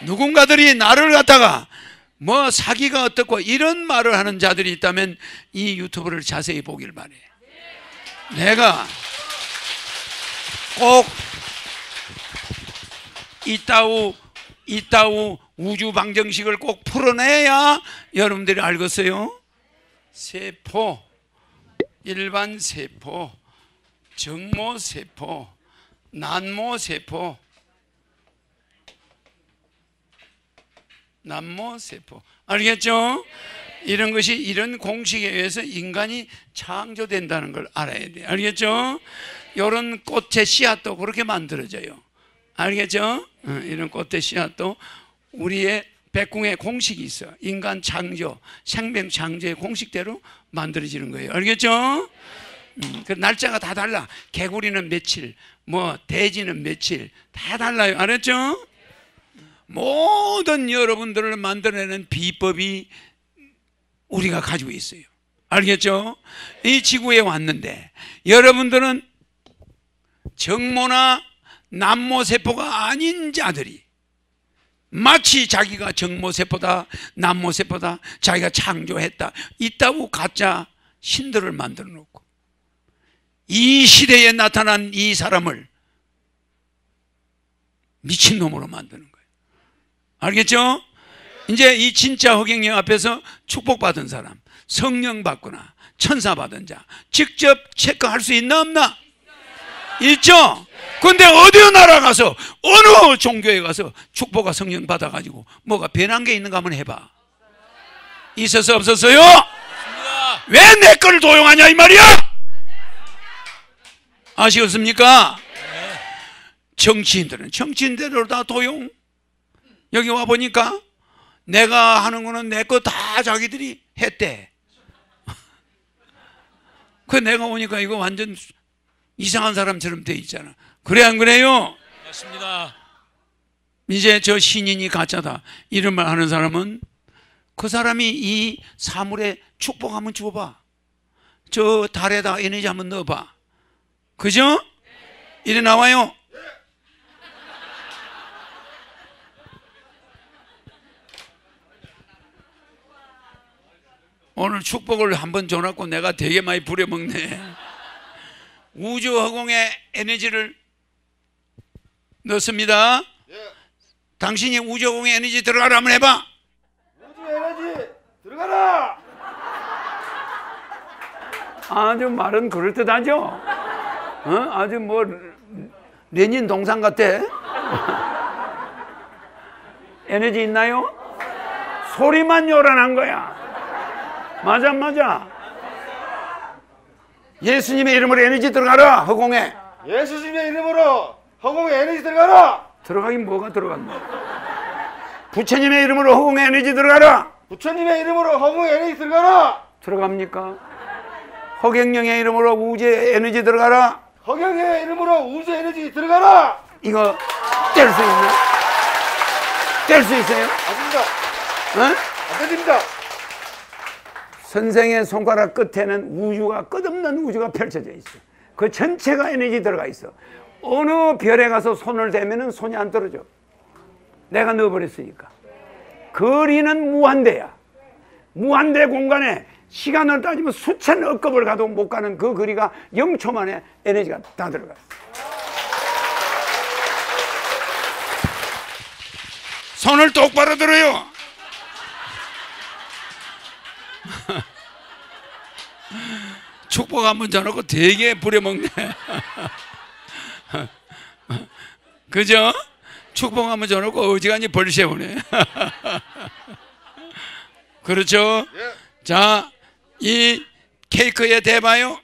S2: 누군가들이 나를 갖다가 뭐 사기가 어떻고 이런 말을 하는 자들이 있다면 이 유튜브를 자세히 보길 바래. 내가 꼭 이따우 우주 방정식을 꼭 풀어내야 여러분들이 알겠어요. 세포, 일반 세포, 정모세포, 난모세포, 난모세포, 알겠죠? 이런 것이, 이런 공식에 의해서 인간이 창조된다는 걸 알아야 돼요. 알겠죠? 이런 꽃의 씨앗도 그렇게 만들어져요. 알겠죠? 이런 꽃의 씨앗도 우리의 백궁의 공식이 있어. 인간 창조, 생명 창조의 공식대로 만들어지는 거예요. 알겠죠? 그 날짜가 다 달라. 개구리는 며칠, 뭐 돼지는 며칠, 다 달라요. 알았죠? 모든 여러분들을 만들어내는 비법이 우리가 가지고 있어요. 알겠죠? 이 지구에 왔는데 여러분들은 정모나 남모세포가 아닌 자들이 마치 자기가 정모세포다, 남모세포다, 자기가 창조했다, 이따구 가짜 신들을 만들어 놓고 이 시대에 나타난 이 사람을 미친놈으로 만드는 거예요. 알겠죠? 이제 이 진짜 허경영 앞에서 축복받은 사람, 성령 받거나 천사 받은 자 직접 체크할 수 있나 없나? 있죠? 근데 어디 나라 가서 어느 종교에 가서 축복과 성령 받아가지고 뭐가 변한 게 있는가 한번 해봐. 있었어 없었어요? 왜 내 걸 도용하냐 이 말이야? 아시겠습니까? 정치인들은 정치인대로 다 도용. 여기 와보니까 내가 하는 거는 내 거 다 자기들이 했대. 그 내가 오니까 이거 완전 이상한 사람처럼 돼 있잖아. 그래 안 그래요?
S1: 맞습니다.
S2: 이제 저 신인이 가짜다 이런 말 하는 사람은 그 사람이 이 사물에 축복 한번 줘봐. 저 달에다 에너지 한번 넣어봐. 그죠? 이래 나와요. 오늘 축복을 한번 줘놨고 내가 되게 많이 부려먹네. 우주 허공에 에너지를 넣습니다.
S3: 예.
S2: 당신이 우주 허공에 에너지 들어가라 한번 해봐.
S3: 우주 에너지 들어가라.
S2: 아주 말은 그럴듯하죠. 아주 뭐 레닌 동상 같아. 에너지 있나요? 소리만 요란한 거야. 맞아 맞아. 예수님의 이름으로 에너지 들어가라 허공에.
S3: 예수님의 이름으로 허공에 에너지 들어가라.
S2: 들어가긴 뭐가 들어간다. 부처님의 이름으로 허공에 에너지 들어가라.
S3: 부처님의 이름으로 허공에 에너지 들어가라.
S2: 들어갑니까? 허경영의 이름으로 우주에 에너지 들어가라.
S3: 허경의 이름으로 우주 에너지 들어가라.
S2: 이거 뗄 수 있나? 뗄 수 있어요?
S3: 안 됩니다.
S2: 어?
S3: 안 됩니다.
S2: 선생의 손가락 끝에는 우주가 끝없는 우주가 펼쳐져 있어. 그 전체가 에너지 들어가 있어. 어느 별에 가서 손을 대면은 손이 안 떨어져. 내가 넣어버렸으니까. 거리는 무한대야. 무한대 공간에 시간을 따지면 수천 억급을 가도 못 가는 그 거리가 0초 만에 에너지가 다 들어가. 손을 똑바로 들어요. 축복 한번 줘놓고 되게 부려먹네. 그죠? 축복 한번 줘놓고 어지간히 벌세우네. 그렇죠?
S3: 예.
S2: 자, 이 케이크에 대봐요.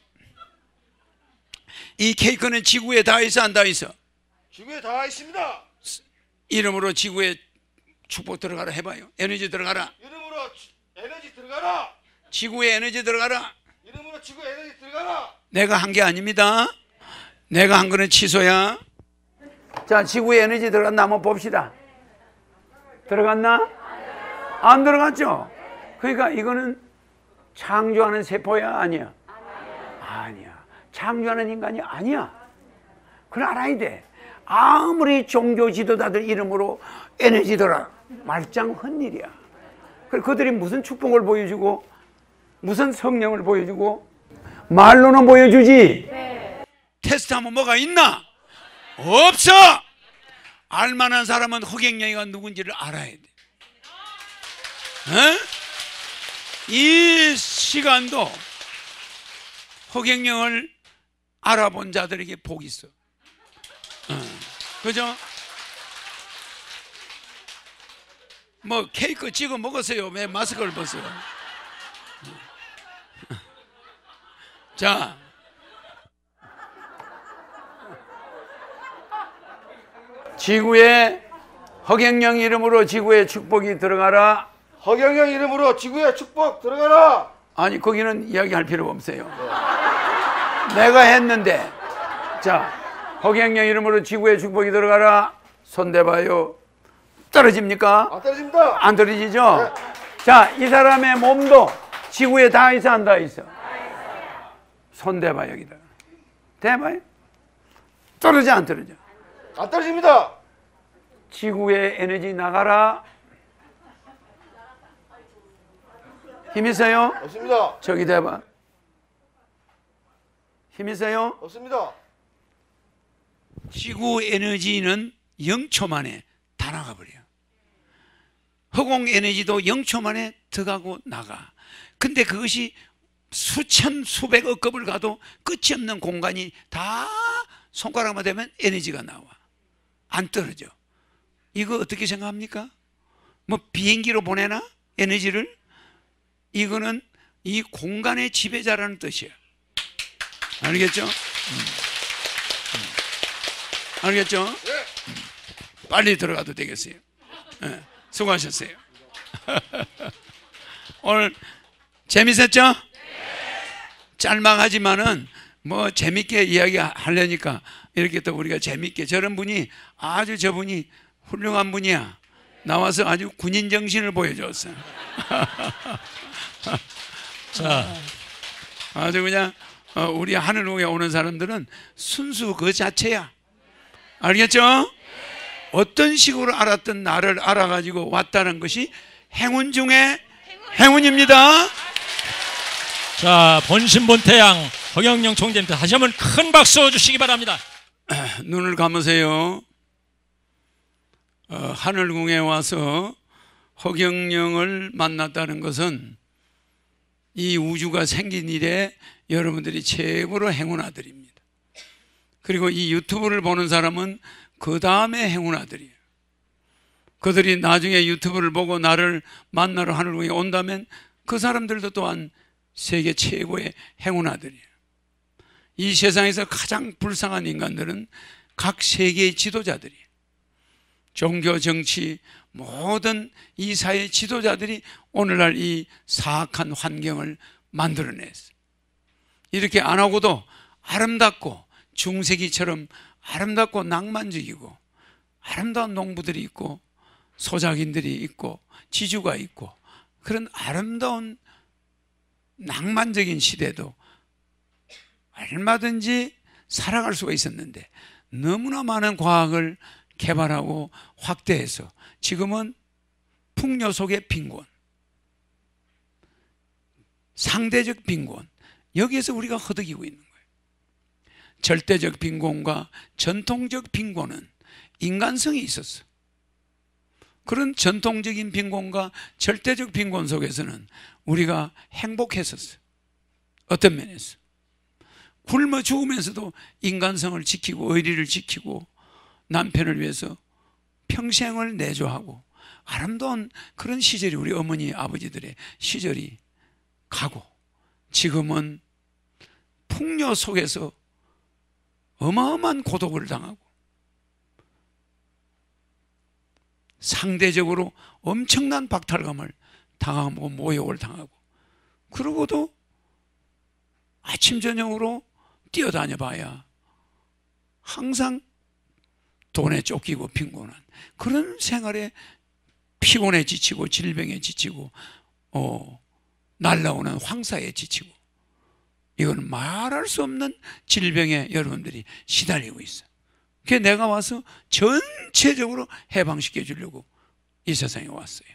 S2: 이 케이크는 지구에 닿아 있어 안 닿아 있어?
S3: 지구에 다 있습니다.
S2: 이름으로 지구에 축복 들어가라 해봐요. 에너지 들어가라.
S3: 이름으로 에너지 들어가라.
S2: 지구에 에너지 들어가라.
S3: 이름으로 지구 에너지 들어가라.
S2: 내가 한 게 아닙니다. 내가 한 거는 취소야. 자, 지구에 에너지 들어갔나 한번 봅시다. 들어갔나? 안 들어갔죠? 그러니까 이거는 창조하는 세포야 아니야? 아니야. 창조하는 인간이 아니야. 그걸 알아야 돼. 아무리 종교 지도자들 이름으로 에너지 들어라. 말짱 헛일이야. 그들이 무슨 축복을 보여주고 무슨 성령을 보여주고 말로는 보여주지. 네. 테스트하면 뭐가 있나? 없어. 알만한 사람은 허경영이가 누군지를 알아야 돼. 이 시간도 허경영을 알아본 자들에게 복이 있어. 그죠? 뭐 케이크 찍어 먹었어요. 왜 마스크를 벗어요? 자, 지구에 허경영 이름으로 지구에 축복이 들어가라.
S3: 허경영 이름으로 지구에 축복 들어가라.
S2: 아니 거기는 이야기할 필요가 없어요. 내가 했는데. 자, 허경영 이름으로 지구에 축복이 들어가라. 손 대봐요. 떨어집니까?
S3: 안 떨어집니다.
S2: 안 떨어지죠?
S3: 네.
S2: 자, 이 사람의 몸도 지구에 닿아 있어 안 닿아 있어? 손 대봐 여기다. 대봐요. 떨어져 안 떨어져?
S3: 안 떨어집니다.
S2: 지구에 에너지 나가라. 힘 있어요?
S3: 없습니다.
S2: 저기 대봐. 힘 있어요?
S3: 없습니다.
S2: 지구 에너지는 0초 만에 다 나가버려요. 허공 에너지도 0초 만에 들어가고 나가. 근데 그것이 수천 수백 억급을 가도 끝이 없는 공간이 다 손가락만 대면 에너지가 나와. 안 떨어져. 이거 어떻게 생각합니까? 뭐 비행기로 보내나? 에너지를? 이거는 이 공간의 지배자라는 뜻이야. 알겠죠? 알겠죠? 빨리 들어가도 되겠어요. 네, 수고하셨어요. 오늘 재밌었죠? 짤막하지만은 뭐 재밌게 이야기하려니까 이렇게 또 우리가 재밌게, 저런 분이 아주 저분이 훌륭한 분이야. 나와서 아주 군인 정신을 보여줬어.
S1: 자,
S2: 아주 그냥 우리 하늘국에 오는 사람들은 순수 그 자체야. 알겠죠? 어떤 식으로 알았던 나를 알아가지고 왔다는 것이 행운 중에 행운입니다.
S1: 자, 본심본태양 허경영 총재님께 다시 한번 큰 박수 주시기 바랍니다.
S2: 눈을 감으세요. 하늘궁에 와서 허경영을 만났다는 것은 이 우주가 생긴 이래 여러분들이 최고로 행운아들입니다. 그리고 이 유튜브를 보는 사람은 그 다음에 행운아들이에요. 그들이 나중에 유튜브를 보고 나를 만나러 하늘궁에 온다면 그 사람들도 또한 세계 최고의 행운아들이에요. 이 세상에서 가장 불쌍한 인간들은 각 세계의 지도자들이에요. 종교, 정치, 모든 이 사회의 지도자들이 오늘날 이 사악한 환경을 만들어냈어요. 이렇게 안 하고도 아름답고 중세기처럼 아름답고 낭만적이고 아름다운 농부들이 있고 소작인들이 있고 지주가 있고 그런 아름다운 낭만적인 시대도 얼마든지 살아갈 수가 있었는데 너무나 많은 과학을 개발하고 확대해서 지금은 풍요 속의 빈곤, 상대적 빈곤, 여기에서 우리가 허덕이고 있는 거예요. 절대적 빈곤과 전통적 빈곤은 인간성이 있었어. 그런 전통적인 빈곤과 절대적 빈곤 속에서는 우리가 행복했었어요. 어떤 면에서 굶어 죽으면서도 인간성을 지키고 의리를 지키고 남편을 위해서 평생을 내조하고 아름다운 그런 시절이 우리 어머니 아버지들의 시절이 가고 지금은 풍요 속에서 어마어마한 고독을 당하고 상대적으로 엄청난 박탈감을 당하고 모욕을 당하고 그러고도 아침 저녁으로 뛰어다녀 봐야 항상 돈에 쫓기고 빈곤한 그런 생활에 피곤에 지치고 질병에 지치고 날라오는 황사에 지치고 이건 말할 수 없는 질병에 여러분들이 시달리고 있어요. 그래서 내가 와서 전체적으로 해방시켜 주려고 이 세상에 왔어요.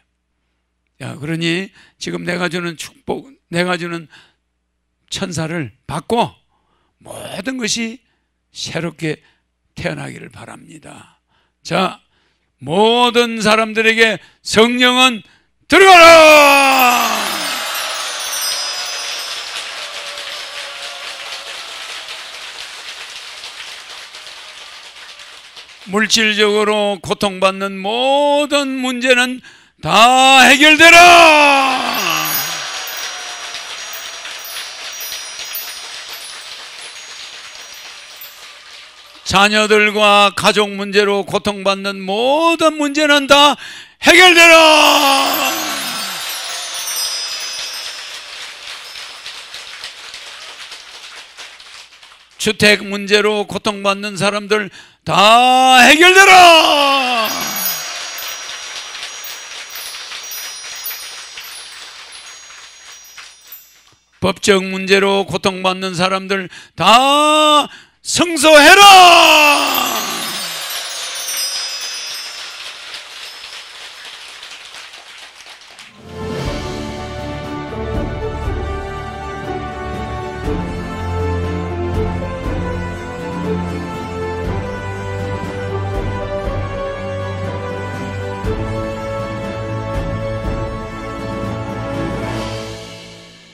S2: 야, 그러니 지금 내가 주는 축복, 내가 주는 천사를 받고 모든 것이 새롭게 태어나기를 바랍니다. 자, 모든 사람들에게 성령은 들어가라! 물질적으로 고통받는 모든 문제는 다 해결되라! 자녀들과 가족 문제로 고통받는 모든 문제는 다 해결되라! 주택 문제로 고통받는 사람들 다 해결되라! 법적 문제로 고통받는 사람들 다 성소해라!